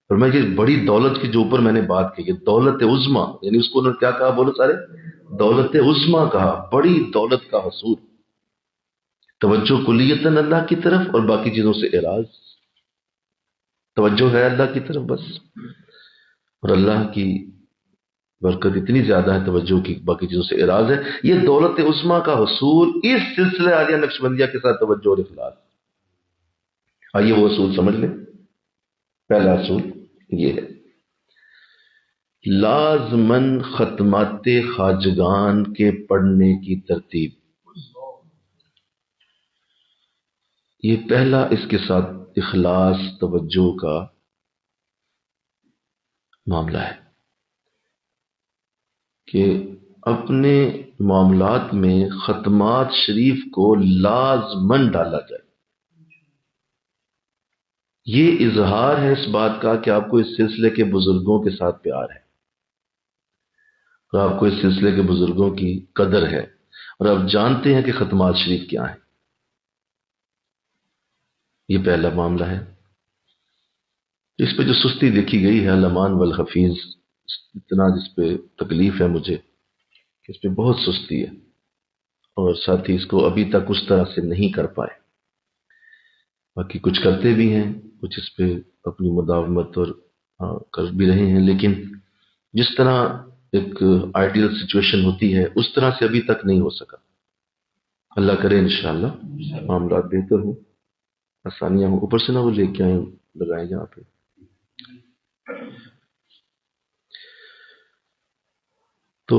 اور میں یہ بڑی دولت کی جو اوپر میں نے بات کی، یہ دولت عظما، یعنی اس کو انہوں نے کیا کہا بولو سارے؟ دولت عظما کہا، بڑی دولت کا حصول. توجہ کلیتاً اللہ کی طرف اور باقی چیزوں سے اعراض. توجہ ہے اللہ کی طرف بس، اور اللہ کی برکت اتنی زیادہ ہے توجہ کی باقی چیزوں سے اعراض ہے. یہ دولت عظمیٰ کا حصول اس سلسلہ عالیہ نقشبندیہ کے ساتھ توجہ اور اخلاص. آئیے وہ اصول سمجھ لیں. پہلا اصول یہ ہے، لازماً ختمات خواجگان کے پڑھنے کی ترتیب. یہ پہلا اس کے ساتھ اخلاص توجہ کا معاملہ ہے کہ اپنے معاملات میں ختمات شریف کو لازماً ڈالا جائے. یہ اظہار ہے اس بات کا کہ آپ کو اس سلسلے کے بزرگوں کے ساتھ پیار ہے اور آپ کو اس سلسلے کے بزرگوں کی قدر ہے اور آپ جانتے ہیں کہ ختمات شریف کیا ہیں. یہ پہلا معاملہ ہے. اس پہ جو سستی دیکھی گئی ہے علمان والحفیظ، اتنا جس پہ تکلیف ہے مجھے کہ اس پہ بہت سستی ہے اور ساتھ ہی اس کو ابھی تک اس طرح سے نہیں کر پائے. باقی کچھ کرتے بھی ہیں، کچھ اس پہ اپنی مداومت اور کر بھی رہے ہیں، لیکن جس طرح ایک آئیڈیل سچویشن ہوتی ہے اس طرح سے ابھی تک نہیں ہو سکا. اللہ کرے انشاءاللہ معاملات بہتر ہوں، آسانیاں ہوں. اوپر سے نہ وہ لے کے آئیں لگائیں یہاں پہ. تو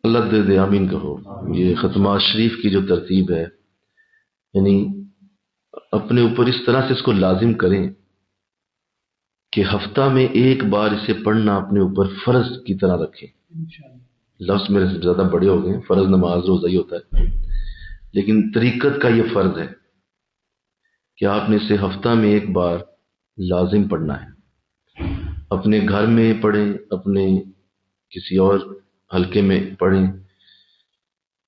اللہ دے دے آمین کہو. یہ ختمات شریف کی جو ترتیب ہے، یعنی اپنے اوپر اس طرح سے اس کو لازم کریں کہ ہفتہ میں ایک بار اسے پڑھنا اپنے اوپر فرض کی طرح رکھیں. لفظ میرے سے زیادہ بڑے ہو گئے، فرض نماز روزہ ہی ہوتا ہے، لیکن طریقت کا یہ فرض ہے کہ آپ نے اسے ہفتہ میں ایک بار لازم پڑھنا ہے. اپنے گھر میں پڑھیں، اپنے کسی اور حلقے میں پڑھیں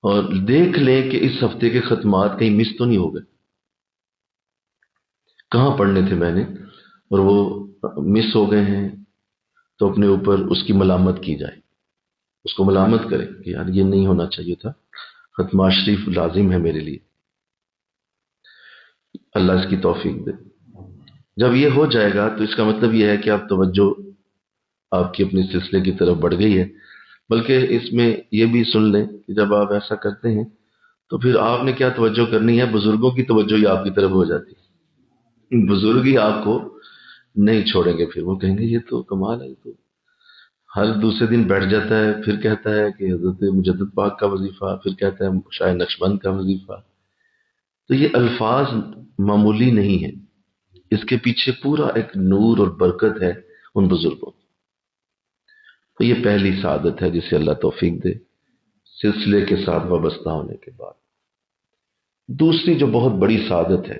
اور دیکھ لیں کہ اس ہفتے کے ختمات کہیں مس تو نہیں ہو گئے. کہاں پڑھنے تھے میں نے اور وہ مس ہو گئے ہیں تو اپنے اوپر اس کی ملامت کی جائے، اس کو ملامت کریں کہ یار یہ نہیں ہونا چاہیے تھا، ختمات شریف لازم ہے میرے لیے. اللہ اس کی توفیق دے. جب یہ ہو جائے گا تو اس کا مطلب یہ ہے کہ آپ توجہ آپ کی اپنے سلسلے کی طرف بڑھ گئی ہے. بلکہ اس میں یہ بھی سن لیں کہ جب آپ ایسا کرتے ہیں تو پھر آپ نے کیا توجہ کرنی ہے، بزرگوں کی توجہ ہی آپ کی طرف ہو جاتی ہے. بزرگ ہی آپ کو نہیں چھوڑیں گے، پھر وہ کہیں گے یہ تو کمال ہے، یہ تو ہر دوسرے دن بیٹھ جاتا ہے، پھر کہتا ہے کہ حضرت مجدد پاک کا وظیفہ، پھر کہتا ہے شاہ نقشبند کا وظیفہ. تو یہ الفاظ معمولی نہیں ہیں، اس کے پیچھے پورا ایک نور اور برکت ہے ان بزرگوں. تو یہ پہلی سعادت ہے جسے اللہ توفیق دے سلسلے کے ساتھ وابستہ ہونے کے بعد. دوسری جو بہت بڑی سعادت ہے،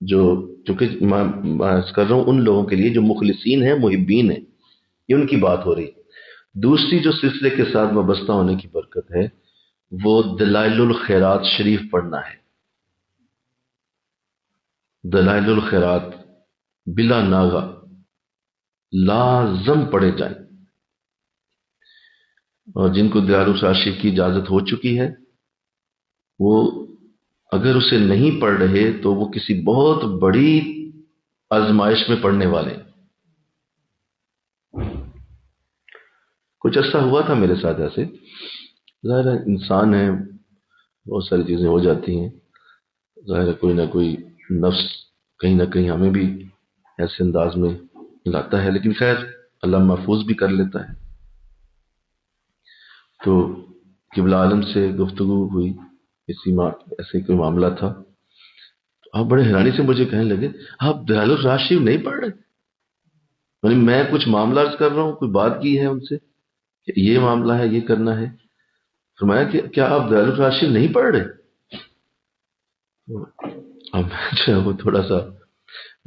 جو چونکہ میں کر رہا ہوں ان لوگوں کے لیے جو مخلصین ہیں، محبین ہیں، یہ ان کی بات ہو رہی. دوسری جو سلسلے کے ساتھ وابستہ ہونے کی برکت ہے وہ دلائل الخیرات شریف پڑھنا ہے. دلائل الخیرات بلا ناغہ لازم پڑھے جائیں، اور جن کو دلائل الخیرات کی اجازت ہو چکی ہے وہ اگر اسے نہیں پڑھ رہے تو وہ کسی بہت بڑی آزمائش میں پڑھنے والے ہیں. کچھ عرصہ ہوا تھا میرے ساتھ ایسے. ظاہر ہے انسان ہے، بہت ساری چیزیں ہو جاتی ہیں، ظاہر ہے کوئی نہ کوئی نفس کہیں نہ کہیں ہمیں بھی ایسے انداز میں لاتا ہے، لیکن خیر اللہ محفوظ بھی کر لیتا ہے. تو قبلہ عالم سے گفتگو ہوئی، ایسے کوئی معاملہ تھا. آپ بڑے حیرانی سے مجھے کہنے لگے آپ دلائل الخیرات شریف نہیں پڑھ رہے؟ یعنی میں کچھ معاملہ عرض کر رہا ہوں، کوئی بات کی ہے ان سے کہ یہ معاملہ ہے، یہ کرنا ہے. فرمایا کہ کیا آپ دلائل الخیرات شریف نہیں پڑھ رہے؟ اب جو ہے وہ تھوڑا سا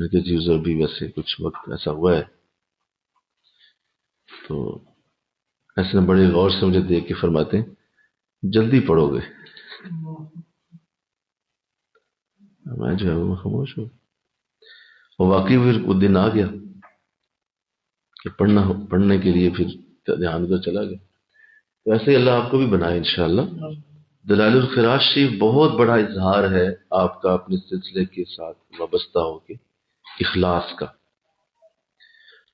جی بھی ویسے کچھ وقت ایسا ہوا ہے تو ایسے بڑے غور سے مجھے دیکھ کے فرماتے ہیں جلدی پڑھو گے. میں جو ہے وہ خاموش ہوں. اور واقعی پھر وہ دن آ گیا کہ پڑھنے کے لیے پھر دھیان کو چلا گیا. تو ایسے ہی اللہ آپ کو بھی بنائے انشاءاللہ. دلائل الخیرات شریف بہت بڑا اظہار ہے آپ کا اپنے سلسلے کے ساتھ وابستہ ہو کے اخلاص کا.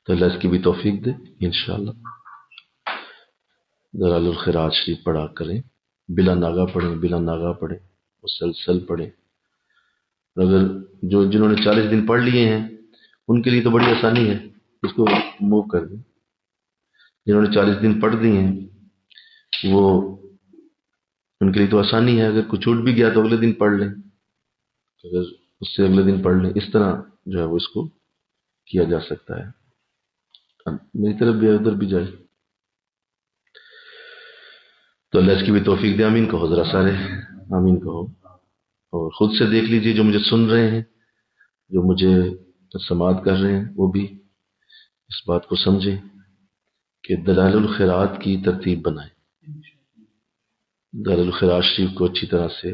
تو اللہ اس کی بھی توفیق دے انشاءاللہ. دلائل الخیرات شریف پڑھا کریں، بلا ناغہ پڑھیں، بلا ناغہ پڑھیں، مسلسل پڑھیں۔ اگر جنہوں نے 40 دن پڑھ لیے ہیں ان کے لیے تو بڑی آسانی ہے، اس کو موو کر دیں۔ جنہوں نے 40 دن پڑھ دیے ہیں وہ ان کے لیے تو آسانی ہے، اگر کوئی چھوٹ بھی گیا تو اگلے دن پڑھ لیں، اگر اس سے اگلے دن پڑھ لیں، اس طرح جو ہے وہ اس کو کیا جا سکتا ہے۔ میری طرف بھی ادھر بھی جائے تو اللہ اس کی بھی توفیق دے۔ آمین کہو ذرا سارے، آمین کہو، اور خود سے دیکھ لیجئے جو مجھے سن رہے ہیں، جو مجھے سماعت کر رہے ہیں، وہ بھی اس بات کو سمجھیں کہ دلائل الخیرات کی ترتیب بنائیں، دلائل الخیرات شریف کو اچھی طرح سے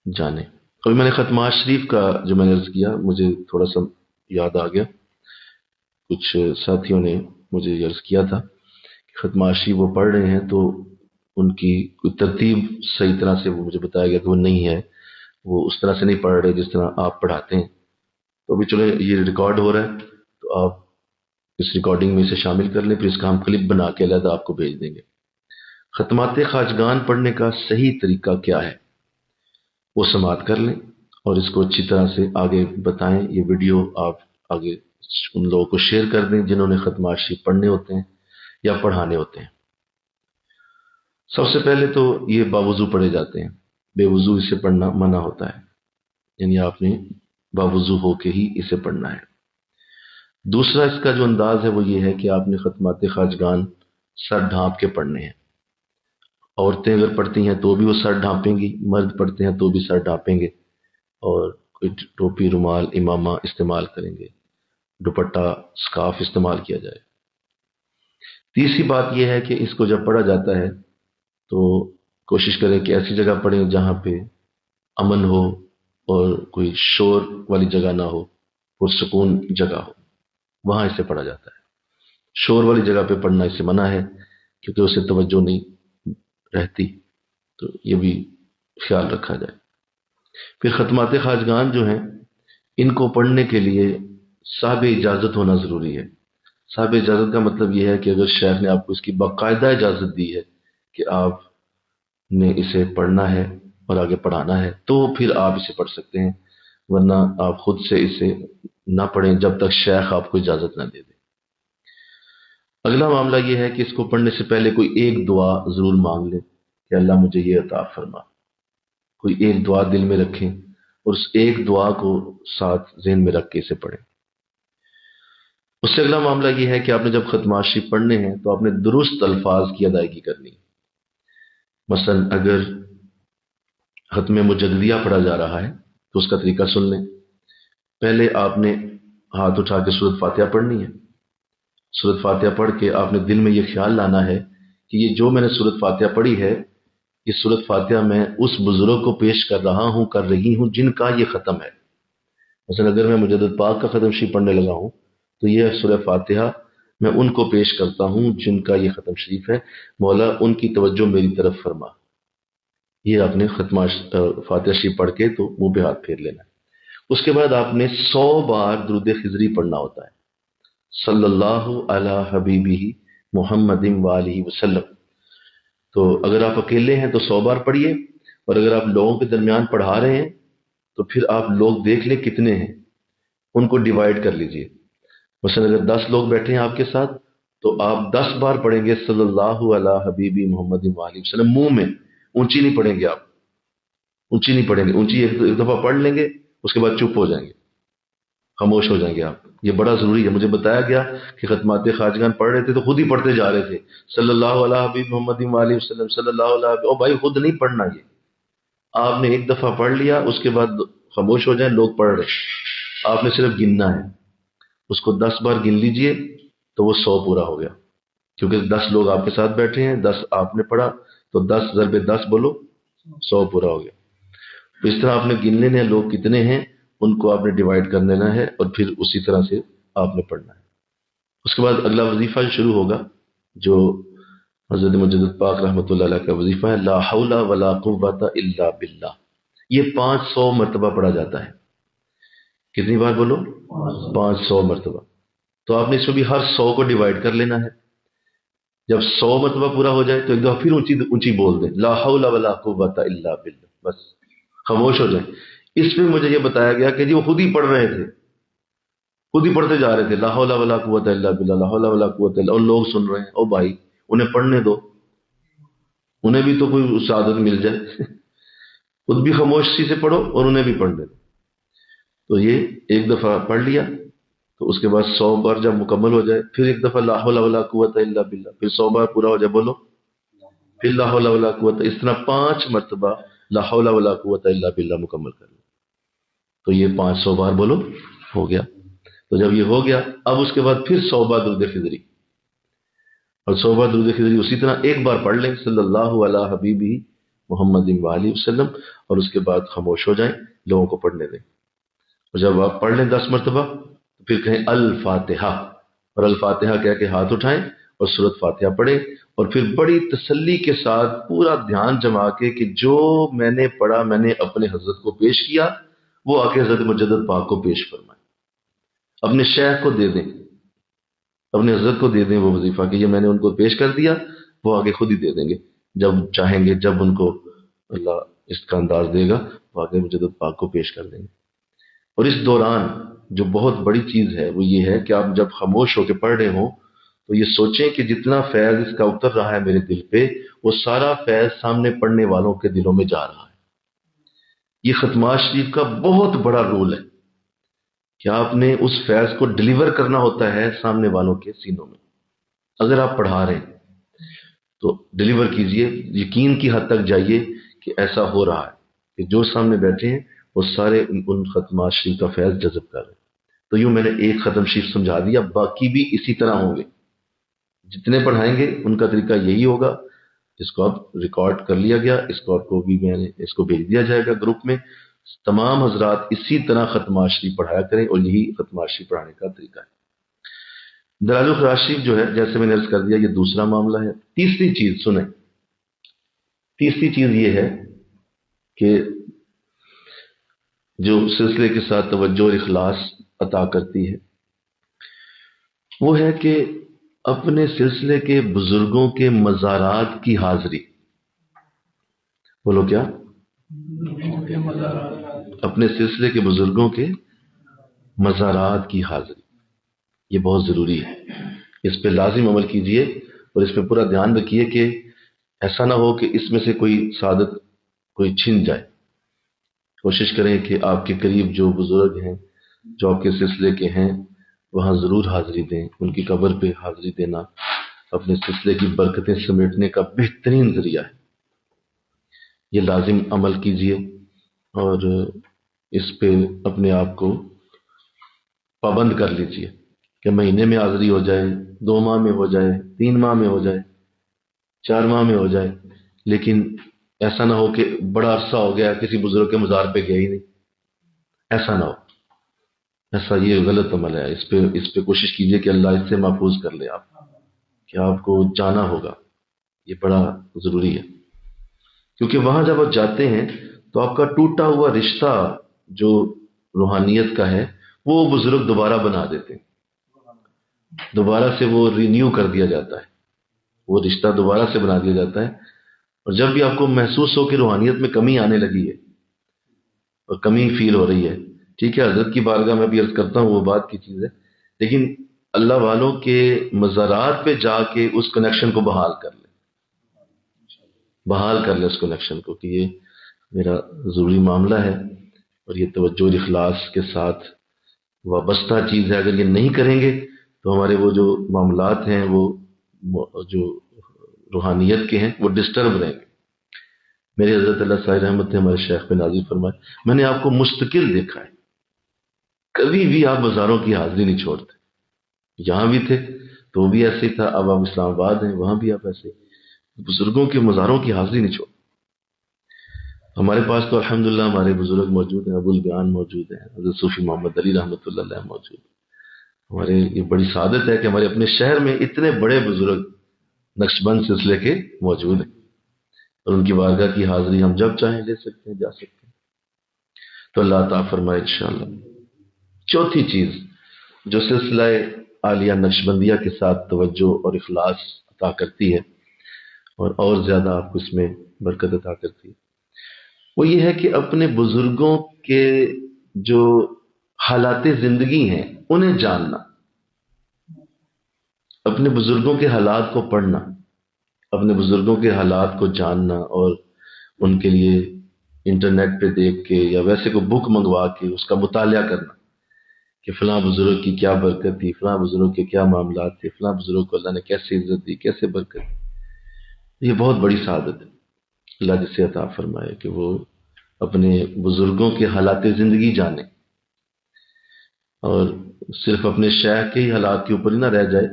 جانیں۔ ابھی میں نے ختمات شریف کا جو میں نے عرض کیا، مجھے تھوڑا سا یاد آ گیا، کچھ ساتھیوں نے مجھے عرض کیا تھا کہ ختمات شریف وہ پڑھ رہے ہیں تو ان کی کوئی ترتیب صحیح طرح سے وہ مجھے بتایا گیا کہ وہ نہیں ہے، وہ اس طرح سے نہیں پڑھ رہے جس طرح آپ پڑھاتے ہیں۔ تو ابھی چلو یہ ریکارڈ ہو رہا ہے تو آپ اس ریکارڈنگ میں اسے شامل کر لیں، پھر اس کا ہم کلپ بنا کے علیحدہ آپ کو بھیج دیں گے۔ ختمات خواجگان پڑھنے کا صحیح طریقہ کیا ہے وہ سماعت کر لیں اور اس کو اچھی طرح سے آگے بتائیں۔ یہ ویڈیو آپ آگے ان لوگوں کو شیئر کر دیں جنہوں نے ختمات شریف پڑھنے ہوتے ہیں یا پڑھانے ہوتے ہیں۔ سب سے پہلے تو یہ باوضو پڑھے جاتے ہیں، بے وضو اسے پڑھنا منع ہوتا ہے، یعنی آپ نے باوضو ہو کے ہی اسے پڑھنا ہے۔ دوسرا اس کا جو انداز ہے وہ یہ ہے کہ آپ نے ختمات خواجگان سر ڈھانپ کے پڑھنے ہیں۔ عورتیں اگر پڑھتی ہیں تو بھی وہ سر ڈھانپیں گی، مرد پڑھتے ہیں تو بھی سر ڈھانپیں گے، اور کوئی ٹوپی، رومال، امامہ استعمال کریں گے، دوپٹہ، سکارف استعمال کیا جائے۔ تیسری بات یہ ہے کہ اس کو جب پڑھا جاتا ہے تو کوشش کریں کہ ایسی جگہ پڑھیں جہاں پہ امن ہو اور کوئی شور والی جگہ نہ ہو، پرسکون جگہ ہو، وہاں اسے پڑھا جاتا ہے۔ شور والی جگہ پہ پڑھنا اسے منع ہے کیونکہ اسے توجہ نہیں رہتی، تو یہ بھی خیال رکھا جائے۔ پھر ختمات خواجگان جو ہیں ان کو پڑھنے کے لیے صاحب اجازت ہونا ضروری ہے۔ صاحب اجازت کا مطلب یہ ہے کہ اگر شیخ نے آپ کو اس کی باقاعدہ اجازت دی ہے کہ آپ نے اسے پڑھنا ہے اور آگے پڑھانا ہے تو پھر آپ اسے پڑھ سکتے ہیں، ورنہ آپ خود سے اسے نہ پڑھیں جب تک شیخ آپ کو اجازت نہ دے دے۔ اگلا معاملہ یہ ہے کہ اس کو پڑھنے سے پہلے کوئی ایک دعا ضرور مانگ لیں کہ اللہ مجھے یہ عطا فرما، کوئی ایک دعا دل میں رکھیں اور اس ایک دعا کو ساتھ ذہن میں رکھ کے اسے پڑھیں۔ اس سے اگلا معاملہ یہ ہے کہ آپ نے جب ختمات شریف پڑھنے ہیں تو آپ نے درست الفاظ کی ادائیگی کرنی ہے۔ مثلا اگر ختم مجددیہ پڑھا جا رہا ہے تو اس کا طریقہ سن لیں۔ پہلے آپ نے ہاتھ اٹھا کے سورۃ فاتحہ پڑھنی ہے۔ سورۃ فاتحہ پڑھ کے آپ نے دل میں یہ خیال لانا ہے کہ یہ جو میں نے سورۃ فاتحہ پڑھی ہے، یہ سورۃ فاتحہ میں اس بزرگ کو پیش کر رہا ہوں، کر رہی ہوں جن کا یہ ختم ہے۔ مثلا اگر میں مجدد پاک کا ختم شریف پڑھنے لگا ہوں تو یہ سورۃ فاتحہ میں ان کو پیش کرتا ہوں جن کا یہ ختم شریف ہے، مولا ان کی توجہ میری طرف فرما۔ یہ آپ نے ختمہ فاتحہ شریف پڑھ کے تو منہ پہ ہاتھ پھیر لینا ہے۔ اس کے بعد آپ نے 100 بار درود خضری پڑھنا ہوتا ہے، صلی اللہ علی حبیبہ محمد وآلہ وسلم۔ تو اگر آپ اکیلے ہیں تو 100 بار پڑھیے، اور اگر آپ لوگوں کے درمیان پڑھا رہے ہیں تو پھر آپ لوگ دیکھ لیں کتنے ہیں، ان کو ڈیوائیڈ کر لیجئے۔ مثلا اگر 10 لوگ بیٹھے ہیں آپ کے ساتھ تو آپ 10 بار پڑھیں گے صلی اللہ علی حبیبی محمد وآلہ وسلم، منہ میں، اونچی نہیں پڑھیں گے آپ، اونچی نہیں پڑھیں گے، اونچی ایک دفعہ پڑھ لیں گے اس کے بعد چپ ہو جائیں گے، خاموش ہو جائیں گے آپ۔ یہ بڑا ضروری ہے۔ مجھے بتایا گیا کہ ختمات خواجگان پڑھ رہے تھے تو خود ہی پڑھتے جا رہے تھے، صلی اللہ علیہ حبیب محمد وآلہ وسلم، صلی اللہ علیہ، او بھائی خود نہیں پڑھنا، یہ آپ نے ایک دفعہ پڑھ لیا، اس کے بعد خاموش ہو جائیں، لوگ پڑھ رہے، آپ نے صرف گننا ہے، اس کو 10 بار گن لیجئے تو وہ 100 پورا ہو گیا، کیونکہ 10 لوگ آپ کے ساتھ بیٹھے ہیں، 10 آپ نے پڑھا تو 10 ضرب 10 بولو 100 پورا ہو گیا۔ تو اس طرح آپ نے گن لینے ہیں لوگ کتنے ہیں، ان کو آپ نے ڈیوائیڈ کر لینا ہے اور پھر اسی طرح سے آپ نے پڑھنا ہے۔ اس کے بعد اگلا وظیفہ شروع ہوگا جو حضرت مجدد پاک رحمۃ اللہ علیہ کا وظیفہ ہے، لا حول ولا قوت الا باللہ۔ یہ 500 مرتبہ پڑھا جاتا ہے۔ کتنی بار بولو؟ 500 مرتبہ۔ تو آپ نے اس میں بھی ہر 100 کو ڈیوائیڈ کر لینا ہے، جب 100 مرتبہ پورا ہو جائے تو ایک دفعہ پھر اونچی اونچی بول دیں لا حول ولا قوت الا باللہ، بس خاموش ہو جائیں۔ اس میں مجھے یہ بتایا گیا کہ جی وہ خود ہی پڑھ رہے تھے، خود ہی پڑھتے جا رہے تھے لا حول ولا قوت الا باللہ، لا حول ولا قوت الا، اور لوگ سن رہے ہیں۔ او بھائی انہیں پڑھنے دو، انہیں بھی تو کوئی سعادت مل جائے، خود بھی خاموشی سے پڑھو اور انہیں بھی پڑھنے دو۔ تو یہ ایک دفعہ پڑھ لیا تو اس کے بعد 100 بار جب مکمل ہو جائے پھر ایک دفعہ لا حول ولا قوت الا باللہ، پھر 100 بار پورا ہو جائے بولو پھر لا حول ولا قوت، اس طرح 5 مرتبہ لا حول ولا قوت الا باللہ مکمل کر لو۔ تو یہ 500 بار بولو ہو گیا۔ تو جب یہ ہو گیا اب اس کے بعد پھر 100 بار درود خضری، اور 100 بار درود خضری اسی طرح ایک بار پڑھ لیں صلی اللہ علی حبیبہ محمد وآلہ وسلم، اور اس کے بعد خاموش ہو جائیں، لوگوں کو پڑھنے دیں۔ اور جب آپ پڑھ لیں 10 مرتبہ تو پھر کہیں الفاتحہ، اور الفاتحہ کہہ کے ہاتھ اٹھائیں اور سورۃ فاتحہ پڑھیں، اور پھر بڑی تسلی کے ساتھ پورا دھیان جما کے کہ جو میں نے پڑھا میں نے اپنے حضرت کو پیش کیا، وہ آ کے حضرت مجدد پاک کو پیش فرمائیں، اپنے شیخ کو دے دیں، اپنے حضرت کو دے دیں وہ وظیفہ کہ یہ میں نے ان کو پیش کر دیا، وہ آگے خود ہی دے دیں گے جب چاہیں گے، جب ان کو اللہ اس کا انداز دے گا وہ آگے مجدد پاک کو پیش کر دیں گے۔ اور اس دوران جو بہت بڑی چیز ہے وہ یہ ہے کہ آپ جب خاموش ہو کے پڑھ رہے ہوں تو یہ سوچیں کہ جتنا فیض اس کا اتر رہا ہے میرے دل پہ، وہ سارا فیض سامنے پڑھنے والوں کے دلوں میں جا رہا ہے۔ یہ ختمات شریف کا بہت بڑا رول ہے کہ آپ نے اس فیض کو ڈلیور کرنا ہوتا ہے سامنے والوں کے سینوں میں۔ اگر آپ پڑھا رہے ہیں تو ڈلیور کیجئے، یقین کی حد تک جائیے کہ ایسا ہو رہا ہے کہ جو سامنے بیٹھے ہیں وہ سارے ان ختمات شریف کا فیض جذب کر رہے ہیں۔ تو یوں میں نے ایک ختم شریف سمجھا دیا، باقی بھی اسی طرح ہوں گے، جتنے پڑھائیں گے ان کا طریقہ یہی ہوگا۔ اس کو اب ریکارڈ کر لیا گیا، اس کو آپ کو بھی میں نے اس کو بھیج دیا جائے گا گروپ میں۔ تمام حضرات اسی طرح ختمات شریف پڑھایا کریں، اور یہی ختمات شریف پڑھانے کا طریقہ ہے۔ دلائل الخیرات شریف جو ہے جیسے میں نے عرض کر دیا یہ دوسرا معاملہ ہے۔ تیسری چیز سنیں، تیسری چیز یہ ہے کہ جو سلسلے کے ساتھ توجہ اور اخلاص عطا کرتی ہے وہ ہے کہ اپنے سلسلے کے بزرگوں کے مزارات کی حاضری۔ بولو کیا؟ اپنے سلسلے کے بزرگوں کے مزارات کی حاضری، یہ بہت ضروری ہے، اس پہ لازم عمل کیجئے، اور اس پہ پورا دھیان رکھیے کہ ایسا نہ ہو کہ اس میں سے کوئی سعادت کوئی چھن جائے۔ کوشش کریں کہ آپ کے قریب جو بزرگ ہیں، جو آپ کے سلسلے کے ہیں، وہاں ضرور حاضری دیں۔ ان کی قبر پہ حاضری دینا اپنے سلسلے کی برکتیں سمیٹنے کا بہترین ذریعہ ہے۔ یہ لازم عمل کیجئے اور اس پہ اپنے آپ کو پابند کر لیجئے کہ مہینے میں حاضری ہو جائے، 2 ماہ میں ہو جائے، 3 ماہ میں ہو جائے، 4 ماہ میں ہو جائے، لیکن ایسا نہ ہو کہ بڑا عرصہ ہو گیا کسی بزرگ کے مزار پہ گیا ہی نہیں، ایسا نہ ہو۔ ایسا یہ غلط عمل ہے، اس پہ کوشش کیجئے کہ اللہ اس سے محفوظ کر لے آپ، کہ آپ کو جانا ہوگا، یہ بڑا ضروری ہے، کیونکہ وہاں جب آپ جاتے ہیں تو آپ کا ٹوٹا ہوا رشتہ جو روحانیت کا ہے وہ بزرگ دوبارہ بنا دیتے ہیں، دوبارہ سے وہ رینیو کر دیا جاتا ہے، وہ رشتہ دوبارہ سے بنا دیا جاتا ہے۔ اور جب بھی آپ کو محسوس ہو کہ روحانیت میں کمی آنے لگی ہے اور کمی فیل ہو رہی ہے، ٹھیک ہے، حضرت کی بارگاہ میں بھی عرض کرتا ہوں وہ بات کی چیز ہے، لیکن اللہ والوں کے مزارات پہ جا کے اس کنیکشن کو بحال کر لیں، بحال کر لیں اس کنیکشن کو، کہ یہ میرا ضروری معاملہ ہے اور یہ توجہ اور اخلاص کے ساتھ وابستہ چیز ہے۔ اگر یہ نہیں کریں گے تو ہمارے وہ جو معاملات ہیں وہ جو روحانیت کے ہیں وہ ڈسٹرب رہیں گے۔ میرے حضرت اللہ صاحب رحمت نے ہمارے شیخ پہ نازل فرمائے، میں نے آپ کو مستقل دیکھا ہے، کبھی بھی آپ بازاروں کی حاضری نہیں چھوڑتے، یہاں بھی تھے تو وہ بھی ایسے ہی تھا، اب آپ اسلام آباد ہیں وہاں بھی آپ ایسے بزرگوں کے مزاروں کی حاضری نہیں چھوڑتے۔ ہمارے پاس تو الحمدللہ ہمارے بزرگ موجود ہیں، ابو البیان موجود ہیں، حضرت صوفی محمد علی رحمۃ اللہ علیہ موجود ہیں۔ ہمارے یہ بڑی سعادت ہے کہ ہمارے اپنے شہر میں اتنے بڑے بزرگ نقشبند سلسلے کے موجود ہیں، اور ان کی بارگاہ کی حاضری ہم جب چاہیں لے سکتے ہیں، جا سکتے ہیں۔ تو اللہ عطا فرمائے انشاءاللہ۔ چوتھی چیز جو سلسلہ عالیہ نقشبندیہ کے ساتھ توجہ اور اخلاص عطا کرتی ہے اور زیادہ آپ کو اس میں برکت عطا کرتی ہے، وہ یہ ہے کہ اپنے بزرگوں کے جو حالات زندگی ہیں انہیں جاننا، اپنے بزرگوں کے حالات کو پڑھنا، اپنے بزرگوں کے حالات کو جاننا، اور ان کے لیے انٹرنیٹ پہ دیکھ کے یا ویسے کوئی بک منگوا کے اس کا مطالعہ کرنا کہ فلاں بزرگ کی کیا برکت تھی، فلاں بزرگ کے کیا معاملات تھے، فلاں بزرگ کو اللہ نے کیسے عزت دی، کیسے برکت دی۔ یہ بہت بڑی سعادت ہے، اللہ جسے عطا فرمائے کہ وہ اپنے بزرگوں کے حالات زندگی جانے، اور صرف اپنے شیخ کے ہی حالات کے اوپر ہی نہ رہ جائے،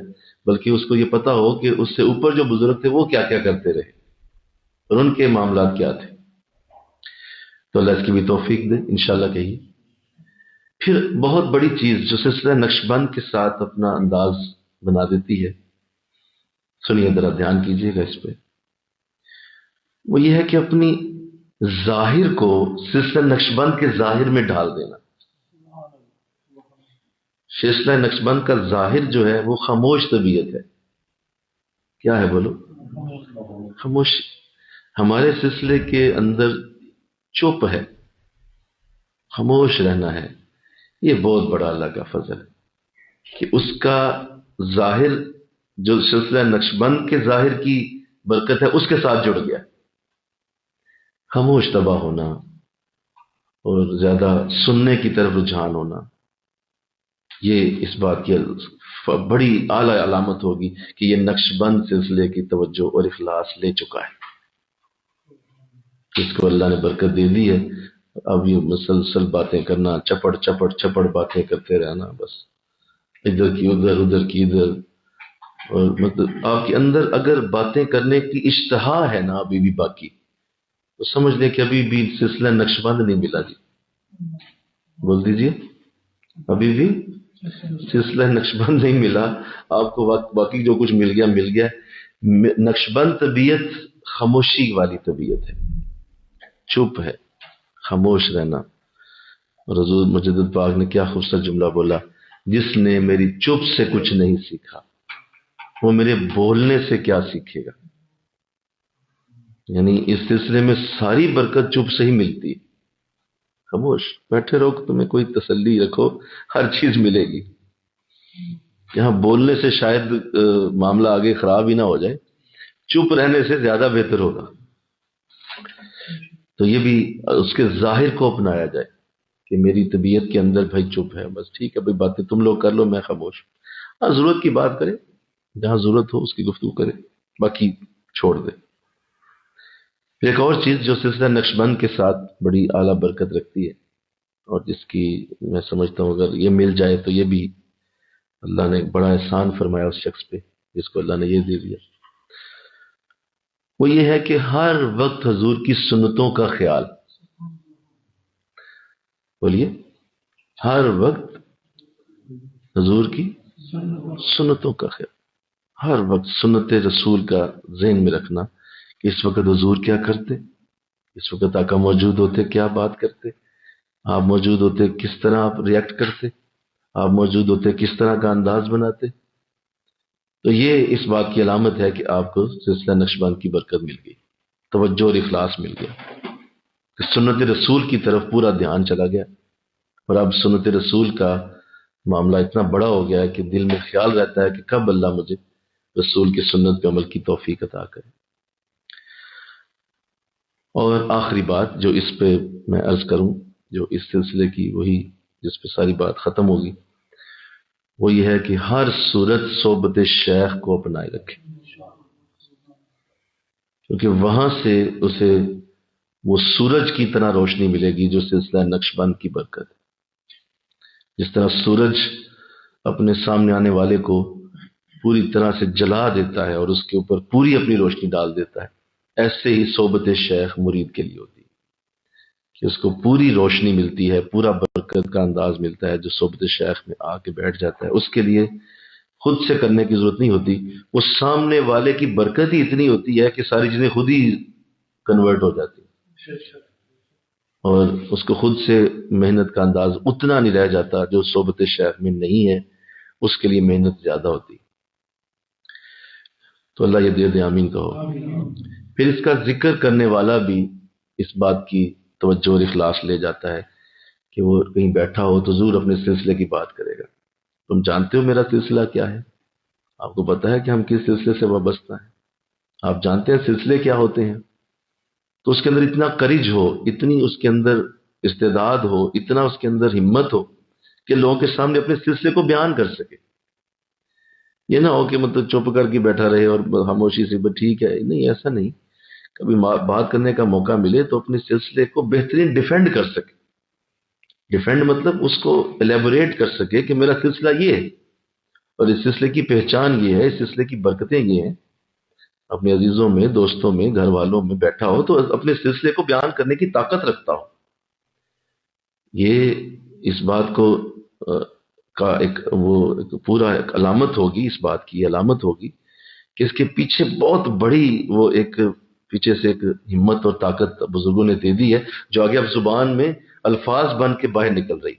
بلکہ اس کو یہ پتا ہو کہ اس سے اوپر جو بزرگ تھے وہ کیا کیا کرتے رہے اور ان کے معاملات کیا تھے۔ تو اللہ اس کی بھی توفیق دے انشاءاللہ کہیے۔ پھر بہت بڑی چیز جو سلسلہ نقشبند کے ساتھ اپنا انداز بنا دیتی ہے، سنیے ذرا دھیان کیجیے گا اس پہ، وہ یہ ہے کہ اپنی ظاہر کو سلسلہ نقشبند کے ظاہر میں ڈال دینا۔ سلسلہ نقشبند کا ظاہر جو ہے وہ خاموش طبیعت ہے۔ کیا ہے بولو؟ خاموش۔ ہمارے سلسلے کے اندر چپ ہے، خاموش رہنا ہے۔ یہ بہت بڑا اللہ کا فضل ہے کہ اس کا ظاہر جو سلسلہ نقشبند کے ظاہر کی برکت ہے اس کے ساتھ جڑ گیا۔ خاموش طبع ہونا اور زیادہ سننے کی طرف رجحان ہونا، یہ اس بات کی بڑی اعلیٰ علامت ہوگی کہ یہ نقشبند سلسلے کی توجہ اور اخلاص لے چکا ہے، اس کو اللہ نے برکت دے دی ہے۔ اب یہ مسلسل باتیں کرنا، چپڑ باتیں کرتے رہنا، بس ادھر کی ادھر، ادھر کی ادھر، اور مطلب آپ کے اندر اگر باتیں کرنے کی اشتہا ہے نا ابھی بھی باقی، تو سمجھ لیں کہ ابھی بھی سلسلہ نقشبند نہیں ملا جی۔ بول دیجئے، ابھی بھی سلسلہ نقشبند نہیں ملا آپ کو، باقی جو کچھ مل گیا۔ نقشبند طبیعت خاموشی والی طبیعت ہے، چپ ہے، خاموش رہنا۔ اور حضور مجدد پاک نے کیا خوبصورت جملہ بولا، جس نے میری چپ سے کچھ نہیں سیکھا وہ میرے بولنے سے کیا سیکھے گا۔ یعنی اس سلسلے میں ساری برکت چپ سے ہی ملتی ہے۔ خاموش بیٹھے رہو، تمہیں کوئی تسلی رکھو، ہر چیز ملے گی۔ یہاں بولنے سے شاید معاملہ آگے خراب ہی نہ ہو جائے، چپ رہنے سے زیادہ بہتر ہوگا۔ تو یہ بھی اس کے ظاہر کو اپنایا جائے کہ میری طبیعت کے اندر بھائی چپ ہے، بس ٹھیک ہے بھائی، باتیں تم لوگ کر لو، میں خاموش۔ ہاں ضرورت کی بات کرے، جہاں ضرورت ہو اس کی گفتگو کرے، باقی چھوڑ دے۔ ایک اور چیز جو سلسلہ نقشبند کے ساتھ بڑی اعلیٰ برکت رکھتی ہے، اور جس کی میں سمجھتا ہوں اگر یہ مل جائے تو یہ بھی اللہ نے بڑا احسان فرمایا اس شخص پہ جس کو اللہ نے یہ دے دیا، وہ یہ ہے کہ ہر وقت حضور کی سنتوں کا خیال۔ بولیے، ہر وقت حضور کی سنتوں کا خیال، ہر وقت سنت رسول کا ذہن میں رکھنا کہ اس وقت حضور کیا کرتے، اس وقت آقا موجود ہوتے کیا بات کرتے، آپ موجود ہوتے کس طرح آپ ریئیکٹ کرتے، آپ موجود ہوتے کس طرح کا انداز بناتے۔ تو یہ اس بات کی علامت ہے کہ آپ کو سلسلہ نقشبند کی برکت مل گئی، توجہ اور اخلاص مل گیا، کہ سنت رسول کی طرف پورا دھیان چلا گیا، اور اب سنت رسول کا معاملہ اتنا بڑا ہو گیا ہے کہ دل میں خیال رہتا ہے کہ کب اللہ مجھے رسول کی سنت پہ عمل کی توفیق عطا کرے۔ اور آخری بات جو اس پہ میں عرض کروں، جو اس سلسلے کی وہی جس پہ ساری بات ختم ہوگی، وہ یہ ہے کہ ہر صورت صحبت شیخ کو اپنائے رکھے، کیونکہ وہاں سے اسے وہ سورج کی طرح روشنی ملے گی جو سلسلہ نقشبند کی برکت ہے۔ جس طرح سورج اپنے سامنے آنے والے کو پوری طرح سے جلا دیتا ہے اور اس کے اوپر پوری اپنی روشنی ڈال دیتا ہے، ایسے ہی صحبت شیخ مرید کے لیے ہوتی ہے کہ اس کو پوری روشنی ملتی ہے، پورا برکت کا انداز ملتا ہے۔ جو صحبت شیخ میں آ کے بیٹھ جاتا ہے اس کے لیے خود سے کرنے کی ضرورت نہیں ہوتی، وہ سامنے والے کی برکت ہی اتنی ہوتی ہے کہ ساری چیزیں خود ہی کنورٹ ہو جاتی ہیں، اور اس کو خود سے محنت کا انداز اتنا نہیں رہ جاتا جو صحبت شیخ میں نہیں ہے، اس کے لیے محنت زیادہ ہوتی۔ تو اللہ یہ دے دے، آمین کہو۔ پھر اس کا ذکر کرنے والا بھی اس بات کی توجہ اور اخلاص لے جاتا ہے کہ وہ کہیں بیٹھا ہو تو ضرور اپنے سلسلے کی بات کرے گا۔ تم جانتے ہو میرا سلسلہ کیا ہے؟ آپ کو پتا ہے کہ ہم کس سلسلے سے وابستہ ہیں؟ آپ جانتے ہیں سلسلے کیا ہوتے ہیں؟ تو اس کے اندر اتنا کرج ہو، اتنی اس کے اندر استعداد ہو، اتنا اس کے اندر ہمت ہو کہ لوگوں کے سامنے اپنے سلسلے کو بیان کر سکے۔ یہ نہ ہو کہ مطلب چپ کر کے بیٹھا رہے اور خاموشی سے ٹھیک ہے، نہیں، ایسا نہیں۔ کبھی بات کرنے کا موقع ملے تو اپنے سلسلے کو بہترین ڈیفینڈ کر سکے۔ ڈیفینڈ مطلب اس کو ایلیبوریٹ کر سکے کہ میرا سلسلہ یہ ہے اور اس سلسلے کی پہچان یہ ہے، اس سلسلے کی برکتیں یہ ہیں۔ اپنے عزیزوں میں، دوستوں میں، گھر والوں میں بیٹھا ہو تو اپنے سلسلے کو بیان کرنے کی طاقت رکھتا ہو۔ یہ اس بات کو کا ایک پورا ایک علامت ہوگی، اس بات کی علامت ہوگی کہ اس کے پیچھے بہت بڑی وہ ایک پیچھے سے ایک ہمت اور طاقت بزرگوں نے دے دی ہے، جو آگے اب زبان میں الفاظ بن کے باہر نکل رہی۔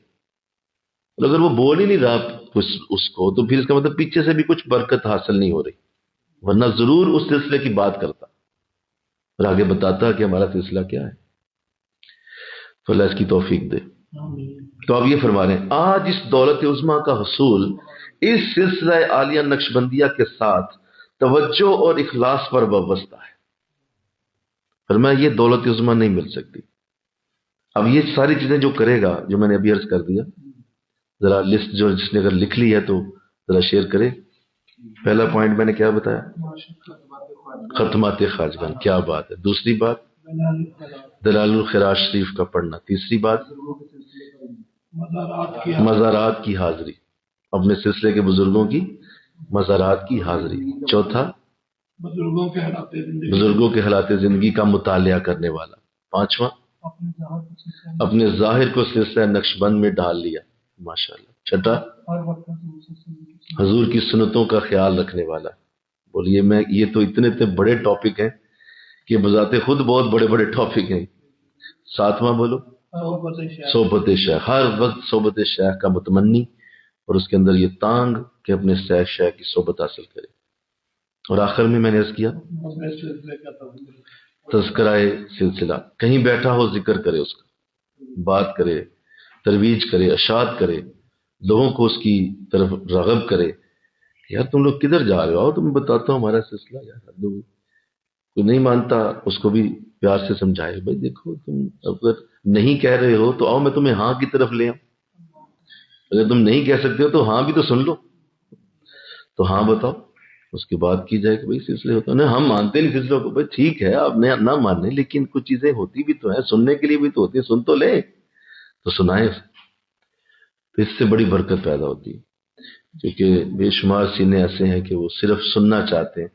اور اگر وہ بول ہی نہیں رہا اس کو، تو پھر اس کا مطلب پیچھے سے بھی کچھ برکت حاصل نہیں ہو رہی، ورنہ ضرور اس سلسلے کی بات کرتا اور آگے بتاتا کہ ہمارا سلسلہ کیا ہے۔ تو اللہ اس کی توفیق دے۔ تو آپ یہ فرما رہے ہیں آج اس دولت عظمیٰ کا حصول اس سلسلہ عالیہ نقشبندیہ کے ساتھ توجہ اور اخلاص پر وابستہ ہے۔ فرمایا یہ دولت عظمیٰ نہیں مل سکتی۔ اب یہ ساری چیزیں جو کرے گا، جو میں نے ابھی عرض کر دیا، ذرا لسٹ جو جس نے اگر لکھ لی ہے تو ذرا شیئر کرے۔ پہلا پوائنٹ میں نے کیا بتایا؟ ختمات خواجگان، کیا بات ہے۔ دوسری بات دلال الخراج شریف کا پڑھنا۔ تیسری بات مزارات کی حاضری، اپنے سلسلے کے بزرگوں کی مزارات کی حاضری۔ چوتھا بزرگوں کے حالات زندگی کا مطالعہ کرنے والا۔ پانچواں اپنے ظاہر کو سلسلہ نقش بند میں ڈال لیا، ماشاءاللہ۔ چھٹا حضور کی سنتوں کا خیال رکھنے والا۔ بولیے میں یہ تو اتنے بڑے ٹاپک ہیں کہ بذات خود بہت بڑے بڑے ٹاپک ہیں۔ ساتواں بولو صحبت شیخ، ہر وقت صحبت شیخ کا متمنی اور اس کے اندر یہ تانگ کہ اپنے شیخ کی صحبت حاصل کرے۔ اور آخر میں نے عرض کیا تذکرہ سلسلہ، کہیں بیٹھا ہو ذکر کرے، اس کا بات کرے، ترویج کرے، اشاعت کرے، لوگوں کو اس کی طرف راغب کرے۔ یار تم لوگ کدھر جا رہے ہو؟ تو میں بتاتا ہوں ہمارا سلسلہ۔ یار کوئی نہیں مانتا اس کو بھی پیار سے سمجھائے، بھائی دیکھو تم اگر نہیں کہہ رہے ہو تو آؤ میں تمہیں ہاں کی طرف لے آؤں، اگر تم نہیں کہہ سکتے ہو تو ہاں بھی تو سن لو، تو ہاں بتاؤ، اس کی بات کی جائے کہ بھائی سلسلے ہوتا ہے۔ ہم مانتے نہیں سلسلوں کو، بھائی ٹھیک ہے آپ نے نہ مانے، لیکن کچھ چیزیں ہوتی بھی تو ہیں، سننے کے لیے بھی تو ہوتی ہیں، سن تو لیں، تو سنائیں، تو اس سے بڑی برکت پیدا ہوتی ہے۔ کیونکہ بے شمار سینے ایسے ہیں کہ وہ صرف سننا چاہتے ہیں،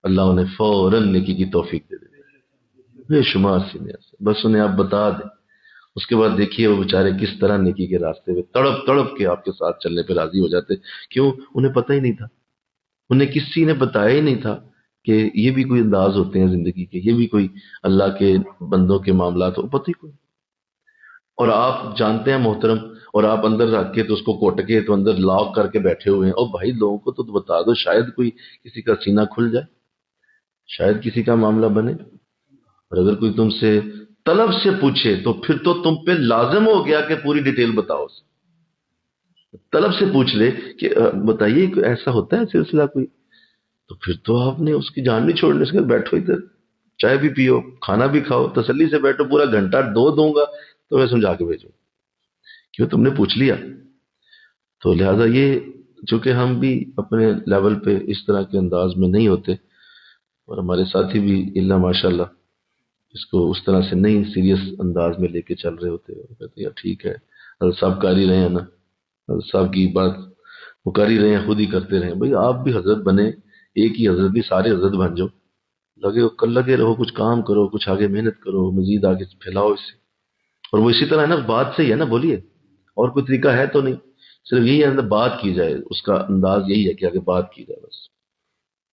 اللہ انہیں فوراً نیکی کی توفیق دے دیتے ہیں۔ بے شمار سینے ایسے، بس انہیں آپ بتا دیں، اس کے بعد دیکھیے وہ بیچارے کس طرح نیکی کے راستے پہ تڑپ تڑپ کے آپ کے ساتھ چلنے پہ راضی ہو جاتے۔ کیوں؟ انہیں پتہ ہی نہیں تھا، انہیں کسی نے بتایا ہی نہیں تھا کہ یہ بھی کوئی انداز ہوتے ہیں زندگی کے، یہ بھی کوئی اللہ کے بندوں کے معاملات ہو، پتہ ہی کوئی۔ اور آپ جانتے ہیں محترم، اور آپ اندر رکھ کے تو اس کو کوٹ کے تو اندر لاک کر کے بیٹھے ہوئے ہیں، اور بھائی لوگوں کو تو بتا دو، شاید کوئی کسی کا سینہ کھل جائے، شاید کسی کا معاملہ بنے۔ اور اگر کوئی تم سے طلب سے پوچھے تو پھر تو تم پہ لازم ہو گیا کہ پوری ڈیٹیل بتاؤ۔ طلب سے پوچھ لے کہ بتائیے ایسا ہوتا ہے سلسلہ کوئی، تو پھر تو آپ نے اس کی جان نہیں چھوڑنی، اس کے بیٹھو ادھر، چائے بھی پیو، کھانا بھی کھاؤ، تسلی سے بیٹھو، پورا گھنٹہ دوں گا تو میں سمجھا کے بھیجوں، کیوں تم نے پوچھ لیا۔ تو لہٰذا یہ چونکہ ہم بھی اپنے لیول پہ اس طرح کے انداز میں نہیں ہوتے، اور ہمارے ساتھی بھی اللہ ماشاء اللہ اس کو اس طرح سے نہیں سیریس انداز میں لے کے چل رہے ہوتے، کہتے ہیں ٹھیک ہے حضرت صاحب کر ہی رہے ہیں نا، حضرت صاحب کی بات وہ کر ہی رہے ہیں، خود ہی کرتے رہے۔ بھائی آپ بھی حضرت بنے، ایک ہی حضرت بھی سارے حضرت بن جاؤ، لگے رہو، کچھ کام کرو، کچھ آگے محنت کرو، مزید آگے پھیلاؤ اس سے۔ اور وہ اسی طرح ہے نا، بات سے ہی ہے نا، بولیے اور کوئی طریقہ ہے تو نہیں، صرف یہی ہے بات کی جائے، اس کا انداز یہی ہے کہ آگے بات کی جائے، بس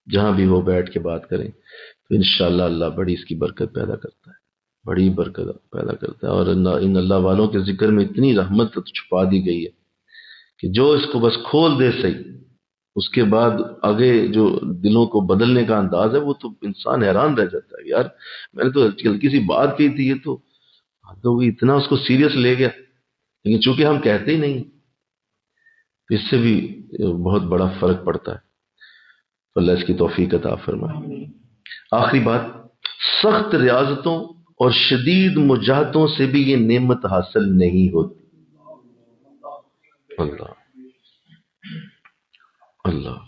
جہاں بھی وہ بیٹھ کے بات کریں تو انشاءاللہ اللہ بڑی اس کی برکت پیدا کرتا ہے، بڑی برکت پیدا کرتا ہے۔ اور ان اللہ والوں کے ذکر میں اتنی رحمت چھپا دی گئی ہے کہ جو اس کو بس کھول دے صحیح، اس کے بعد آگے جو دلوں کو بدلنے کا انداز ہے وہ تو انسان حیران رہ جاتا ہے، یار میں نے تو ہلکی سی بات کی تھی، یہ تو اتنا اس کو سیریس لے گیا، لیکن چونکہ ہم کہتے ہی نہیں، اس سے بھی بہت بڑا فرق پڑتا ہے۔ تو اللہ اس کی توفیق عطا فرمائے۔ آخری بات، سخت ریاضتوں اور شدید مجاہدوں سے بھی یہ نعمت حاصل نہیں ہوتی۔ اللہ اللہ،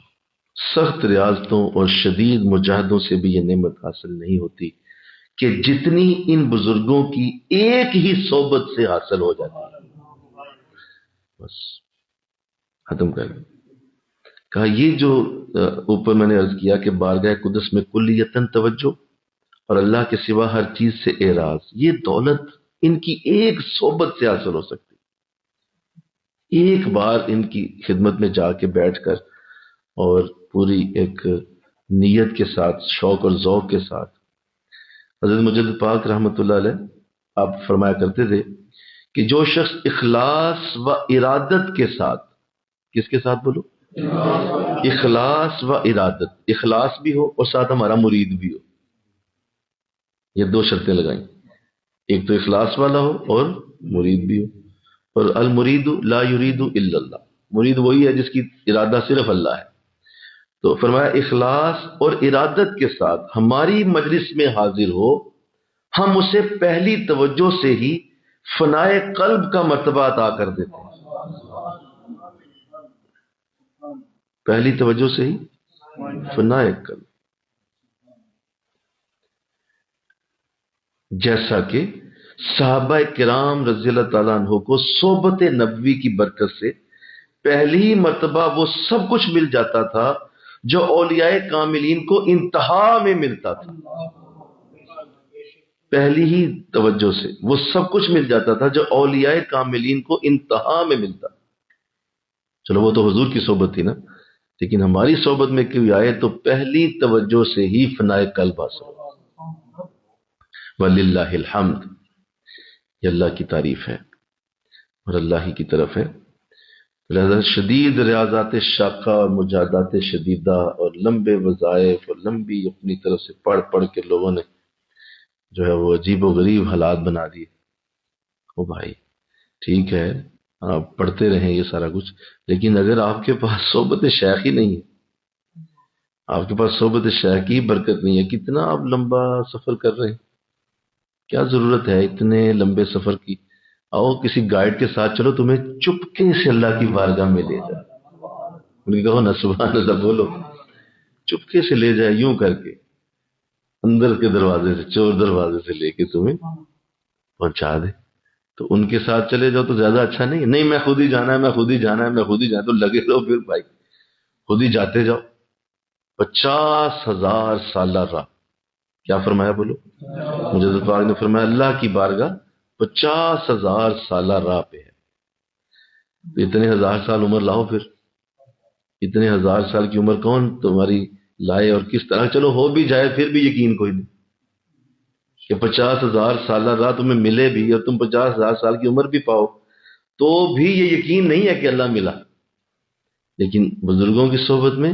سخت ریاضتوں اور شدید مجاہدوں سے بھی یہ نعمت حاصل نہیں ہوتی کہ جتنی ان بزرگوں کی ایک ہی صحبت سے حاصل ہو جاتی ہے۔ بس ختم کر دیں۔ کہا یہ جو اوپر میں نے عرض کیا کہ بارگاہ قدس میں کلیتاً توجہ اور اللہ کے سوا ہر چیز سے اعراض، یہ دولت ان کی ایک صحبت سے حاصل ہو سکتی۔ ایک بار ان کی خدمت میں جا کے بیٹھ کر اور پوری ایک نیت کے ساتھ، شوق اور ذوق کے ساتھ، حضرت مجدد پاک رحمۃ اللہ علیہ آپ فرمایا کرتے تھے کہ جو شخص اخلاص و ارادت کے ساتھ، کس کے ساتھ بولو؟ اخلاص و ارادت، اخلاص بھی ہو اور ساتھ ہمارا مرید بھی ہو، یہ دو شرطیں لگائیں، ایک تو اخلاص والا ہو اور مرید بھی ہو۔ اور المرید لا یرید الا اللہ، مرید وہی ہے جس کی ارادہ صرف اللہ ہے۔ تو فرمایا اخلاص اور ارادت کے ساتھ ہماری مجلس میں حاضر ہو، ہم اسے پہلی توجہ سے ہی فنائے قلب کا مرتبہ عطا کر دیتے ہیں، پہلی توجہ سے ہی فنائے قلب، جیسا کہ صحابہ کرام رضی اللہ تعالیٰ عنہ کو صحبت نبوی کی برکت سے پہلی مرتبہ وہ سب کچھ مل جاتا تھا جو اولیاء کاملین کو انتہا میں ملتا تھا۔ پہلی ہی توجہ سے وہ سب کچھ مل جاتا تھا جو اولیاء کاملین کو انتہا میں ملتا۔ چلو وہ تو حضور کی صحبت تھی نا، لیکن ہماری صحبت میں کوئی آئے تو پہلی توجہ سے ہی فنائے قلب حاصل۔ وَلِلَّهِ الْحَمْدُ، یہ اللہ کی تعریف ہے اور اللہ ہی کی طرف ہے۔ لہذا شدید ریاضات شاقہ اور مجاہدات شدیدہ اور لمبے وظائف اور لمبی اپنی طرف سے پڑھ پڑھ کے لوگوں نے جو ہے وہ عجیب و غریب حالات بنا دیے۔ او بھائی ٹھیک ہے آپ پڑھتے رہیں یہ سارا کچھ، لیکن اگر آپ کے پاس صحبت شیخ ہی نہیں ہے، آپ کے پاس صحبت شیخ کی برکت نہیں ہے، کتنا آپ لمبا سفر کر رہے ہیں؟ کیا ضرورت ہے اتنے لمبے سفر کی؟ آؤ کسی گائیڈ کے ساتھ چلو، تمہیں چپکے سے اللہ کی بارگاہ میں لے جائے، ان کی کہو نا سبحان اللہ بولو، چپکے سے لے جائے، یوں کر کے اندر کے دروازے سے، چور دروازے سے لے کے تمہیں پہنچا دے۔ تو ان کے ساتھ چلے جاؤ تو زیادہ اچھا نہیں؟ نہیں میں خود ہی جانا ہے، میں خود ہی جانا ہے، میں خود ہی جانا، تو لگے رہو پھر بھائی، خود ہی جاتے جاؤ۔ 50,000 سالہ راہ، کیا فرمایا بولو؟ مجدد پاک نے فرمایا اللہ کی بارگاہ 50,000 سالہ راہ پہ ہے۔ تو اتنے 1000 سال عمر لاؤ، پھر اتنے 1000 سال کی عمر کون تمہاری لائے اور کس طرح؟ چلو ہو بھی جائے پھر بھی یقین کوئی نہیں کہ 50,000 سالہ راہ تمہیں ملے بھی اور تم 50,000 سال کی عمر بھی پاؤ تو بھی یہ یقین نہیں ہے کہ اللہ ملا۔ لیکن بزرگوں کی صحبت میں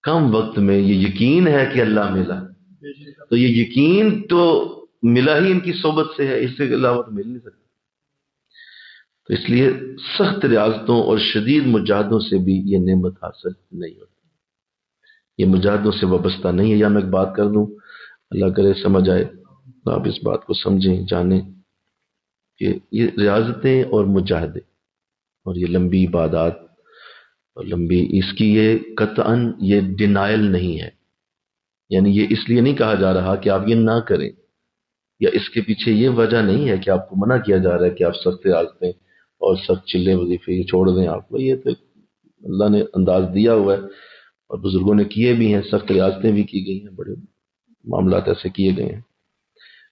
کم وقت میں یہ یقین ہے کہ اللہ ملا، تو یہ یقین تو ملا ہی ان کی صحبت سے ہے، اس سے علاوہ تو مل نہیں سکتا۔ تو اس لیے سخت ریاضتوں اور شدید مجاہدوں سے بھی یہ نعمت حاصل نہیں ہوتی، یہ مجاہدوں سے وابستہ نہیں ہے۔ یا میں ایک بات کر دوں، اللہ کرے سمجھ آئے، آپ اس بات کو سمجھیں جانیں کہ یہ ریاضتیں اور مجاہدے اور یہ لمبی عبادات اور لمبی، اس کی یہ قطعاً یہ ڈینائل نہیں ہے، یعنی یہ اس لیے نہیں کہا جا رہا کہ آپ یہ نہ کریں، یا اس کے پیچھے یہ وجہ نہیں ہے کہ آپ کو منع کیا جا رہا ہے کہ آپ سخت ریاضتیں اور سخت چلے وظیفے یہ چھوڑ دیں آپ کو۔ یہ تو اللہ نے انداز دیا ہوا ہے اور بزرگوں نے کیے بھی ہیں، سخت ریاضتیں بھی کی گئی ہیں، بڑے معاملات ایسے کیے گئے ہیں۔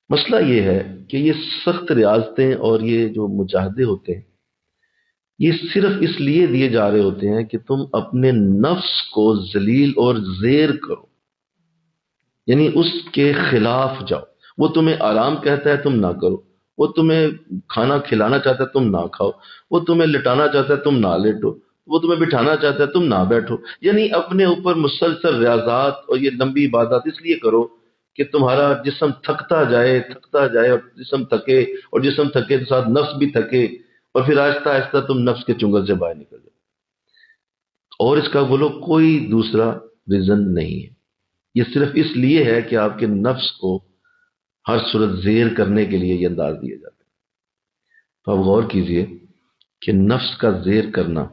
مسئلہ یہ ہے کہ یہ سخت ریاضتیں اور یہ جو مجاہدے ہوتے ہیں یہ صرف اس لیے دیے جا رہے ہوتے ہیں کہ تم اپنے نفس کو ذلیل اور زیر کرو، یعنی اس کے خلاف جاؤ۔ وہ تمہیں آرام کہتا ہے تم نہ کرو، وہ تمہیں کھانا کھلانا چاہتا ہے تم نہ کھاؤ، وہ تمہیں لٹانا چاہتا ہے تم نہ لیٹو، وہ تمہیں بٹھانا چاہتا ہے تم نہ بیٹھو. یعنی اپنے اوپر مسلسل ریاضات اور یہ لمبی عبادات اس لیے کرو کہ تمہارا جسم تھکتا جائے اور جسم تھکے، اور جسم تھکے تو ساتھ نفس بھی تھکے، اور پھر آہستہ آہستہ تم نفس کے چنگل سے باہر نکل جاؤ. اور اس کا بولو کوئی دوسرا ریزن نہیں ہے. یہ صرف اس لیے ہے کہ آپ کے نفس کو ہر صورت زیر کرنے کے لیے یہ انداز دیا جاتا ہے. تو آپ غور کیجئے کہ نفس کا زیر کرنا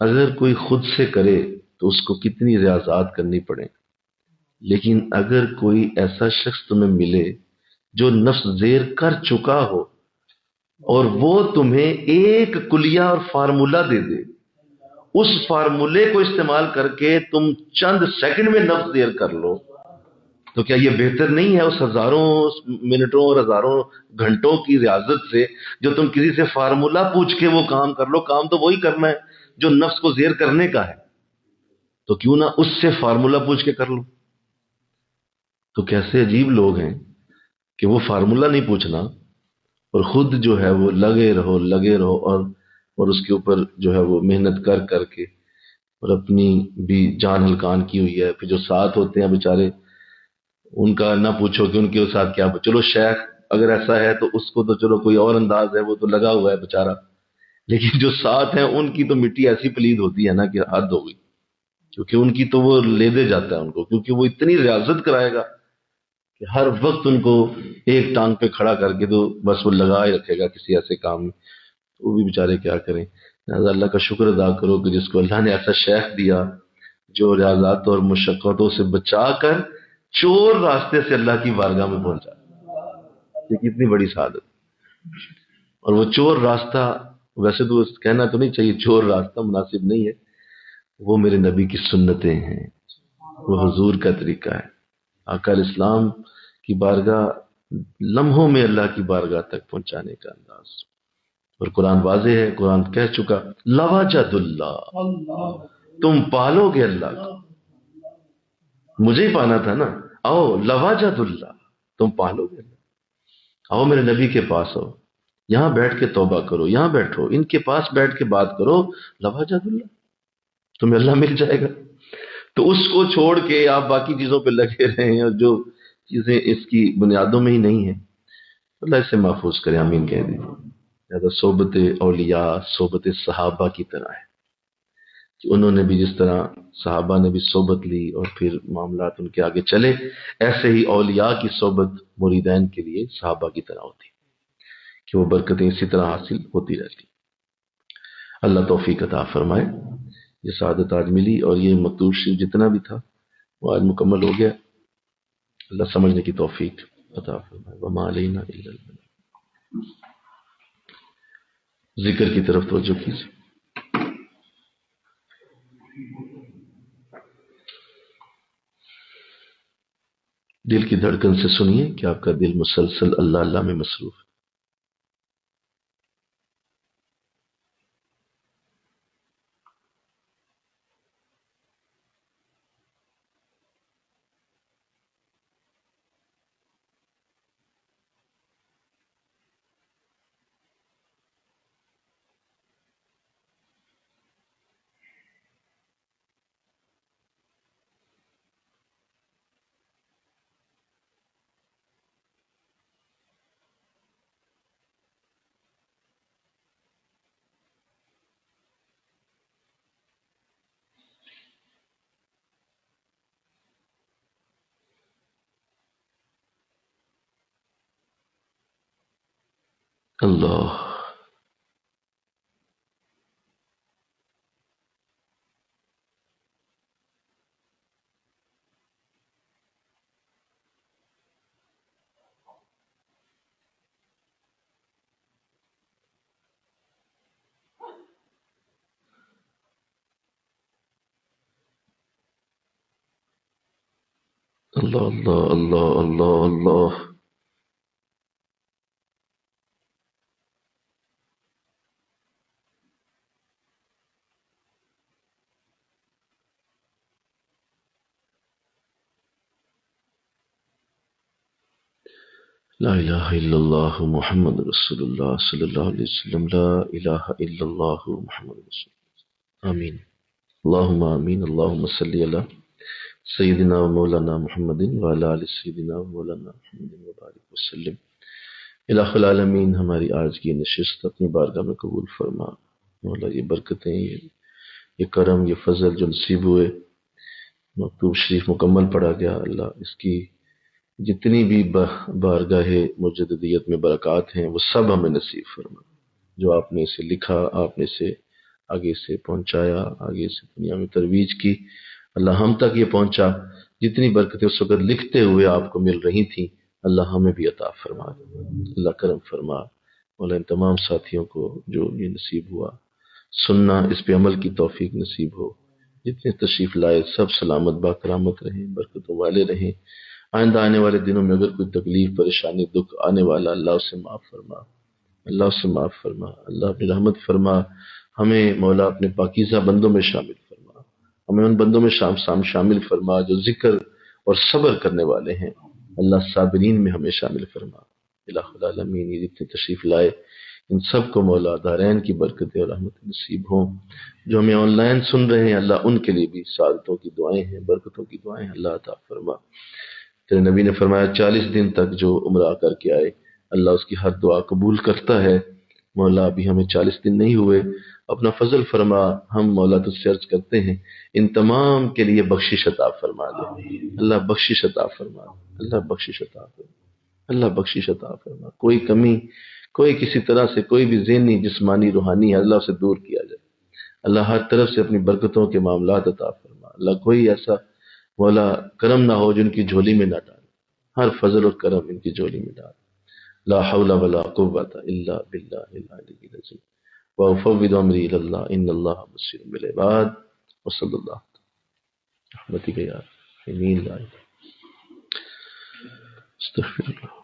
اگر کوئی خود سے کرے تو اس کو کتنی ریاضات کرنی پڑے، لیکن اگر کوئی ایسا شخص تمہیں ملے جو نفس زیر کر چکا ہو اور وہ تمہیں ایک کلیہ اور فارمولہ دے دے، اس فارمولے کو استعمال کر کے تم چند سیکنڈ میں نفس زیر کر لو، تو کیا یہ بہتر نہیں ہے اس ہزاروں منٹوں اور ہزاروں گھنٹوں کی ریاضت سے جو تم کسی سے فارمولہ پوچھ کے وہ کام کر لو؟ کام تو وہی کرنا ہے جو نفس کو زیر کرنے کا ہے، تو کیوں نہ اس سے فارمولہ پوچھ کے کر لو. تو کیسے عجیب لوگ ہیں کہ وہ فارمولہ نہیں پوچھنا اور خود جو ہے وہ لگے رہو اور اس کے اوپر جو ہے وہ محنت کر کے اور اپنی بھی جان ہلکان کی ہوئی ہے. پھر جو ساتھ ہوتے ہیں بیچارے ان کا نہ پوچھو کہ ان کے ساتھ کیا. چلو شیخ اگر ایسا ہے تو اس کو تو چلو کوئی اور انداز ہے، وہ تو لگا ہوا ہے بیچارہ، لیکن جو ساتھ ہیں ان کی تو مٹی ایسی پلید ہوتی ہے نا کہ حد ہو گئی، کیونکہ ان کی تو وہ لے دے جاتا ہے ان کو، کیونکہ وہ اتنی ریاضت کرائے گا کہ ہر وقت ان کو ایک ٹانگ پہ کھڑا کر کے تو بس وہ لگا ہی رکھے گا کسی ایسے کام میں. وہ بھی بیچارے کیا کریں. لہٰذا اللہ کا شکر ادا کرو کہ جس کو اللہ نے ایسا شیخ دیا جو ریاضات اور مشقتوں سے بچا کر چور راستے سے اللہ کی بارگاہ میں پہنچا. یہ کتنی بڑی سعادت. اور وہ چور راستہ ویسے تو کہنا تو نہیں چاہیے چور راستہ مناسب نہیں ہے، وہ میرے نبی کی سنتیں ہیں، وہ حضور کا طریقہ ہے. آقا الاسلام کی بارگاہ لمحوں میں اللہ کی بارگاہ تک پہنچانے کا انداز. اور قرآن واضح ہے، قرآن کہہ چکا لواجد اللہ، تم پالو گے اللہ کو. مجھے ہی پانا تھا نا. آؤ لواجد اللہ، تم پالو گے اللہ. آؤ میرے نبی کے پاس آؤ، یہاں بیٹھ کے توبہ کرو، یہاں بیٹھو ان کے پاس بیٹھ کے بات کرو، لواجد اللہ، تمہیں اللہ مل جائے گا. تو اس کو چھوڑ کے آپ باقی چیزوں پہ لگے رہے ہیں اور جو چیزیں اس کی بنیادوں میں ہی نہیں ہیں. اللہ اسے محفوظ کرے، آمین کہہ دیجیے. زیادہ صحبت اولیاء صحبت صحابہ کی طرح ہے کہ انہوں نے بھی جس طرح صحابہ نے بھی صحبت لی اور پھر معاملات ان کے آگے چلے، ایسے ہی اولیاء کی صحبت مریدین کے لیے صحابہ کی طرح ہوتی کہ وہ برکتیں اسی طرح حاصل ہوتی رہتی. اللہ توفیق عطا فرمائے. یہ سعادت آج ملی اور یہ مکتوب شریف جتنا بھی تھا وہ آج مکمل ہو گیا. اللہ سمجھنے کی توفیق عطا فرمائے. وما علینا الا البلاغ. ذکر کی طرف توجہ کیجیے. دل کی دھڑکن سے سنیے کہ آپ کا دل مسلسل اللہ اللہ میں مصروف ہے. اللہ اللہ اللہ اللہ اللہ اللہ. لا الہ الا اللہ محمد رسول اللہ صلی اللہ علیہ وسلم. لا الہ الا اللہ محمد رسول اللہ. آمین اللہم آمین اللہم صلی علی سیدنا و مولانا محمد وعلی آل سیدنا و مولانا محمد وبارک وسلم۔ الہ العالمین ہماری آج کی نشست اپنی بارگاہ میں قبول فرما مولا، یہ برکتیں یہ کرم یہ فضل جو نصیب ہوئے، مکتوب شریف مکمل پڑھا گیا، اللہ اس کی جتنی بھی بارگاہ مجددیت میں برکات ہیں وہ سب ہمیں نصیب فرما۔ جو آپ نے اسے لکھا، آپ نے اسے آگے سے پہنچایا، آگے سے دنیا میں ترویج کی، اللہ ہم تک یہ پہنچا، جتنی برکتیں اس وقت لکھتے ہوئے آپ کو مل رہی تھیں اللہ ہمیں بھی عطا فرما، اللہ کرم فرما مولا۔ ان تمام ساتھیوں کو جو یہ نصیب ہوا سننا، اس پہ عمل کی توفیق نصیب ہو، جتنے تشریف لائے سب سلامت باکرامت رہیں، برکتوں والے رہیں۔ آئندہ آنے والے دنوں میں اگر کوئی تکلیف پریشانی دکھ آنے والا، اللہ اسے معاف فرما، اللہ اسے معاف فرما، اللہ اپنی رحمت فرما۔ ہمیں مولا اپنے پاکیزہ بندوں میں شامل فرما، ہمیں ان بندوں میں شامل فرما جو ذکر اور صبر کرنے والے ہیں، اللہ صابرین میں ہمیں شامل فرما۔ الہ العالمین یہ جتنے تشریف لائے ان سب کو مولا دارین کی برکتیں اور رحمت نصیب ہوں۔ جو ہمیں آن لائن سن رہے ہیں اللہ ان کے لیے بھی سعادتوں کی دعائیں ہیں، برکتوں کی دعائیں ہیں، اللہ عطا فرما۔ تیرے نبی نے فرمایا 40 دن تک جو عمرہ کر کے آئے اللہ اس کی ہر دعا قبول کرتا ہے۔ مولا ابھی ہمیں 40 دن نہیں ہوئے، اپنا فضل فرما، ہم مولا تجھ سے عرض کرتے ہیں ان تمام کے لیے بخشش عطا فرما دے، اللہ بخشش عطا فرما، اللہ بخشش عطا فرما، اللہ بخشش عطا فرما۔ کوئی کمی، کوئی کسی طرح سے کوئی بھی ذہنی جسمانی روحانی ہے اللہ سے دور کیا جائے، اللہ ہر طرف سے اپنی برکتوں کے معاملات عطا فرما، اللہ کوئی ایسا مولا کرم نہ ہو جو ان کی جھولی میں نہ ڈال، ہر فضل اور کرم ان کی جھولی میں ڈال۔ لا حول ولا قوة الا بالله العلی العظیم وافوض امری الى اللہ ان اللہ بصیر بالعباد وصلی اللہ رحمتک یا رحیم استغفر اللہ۔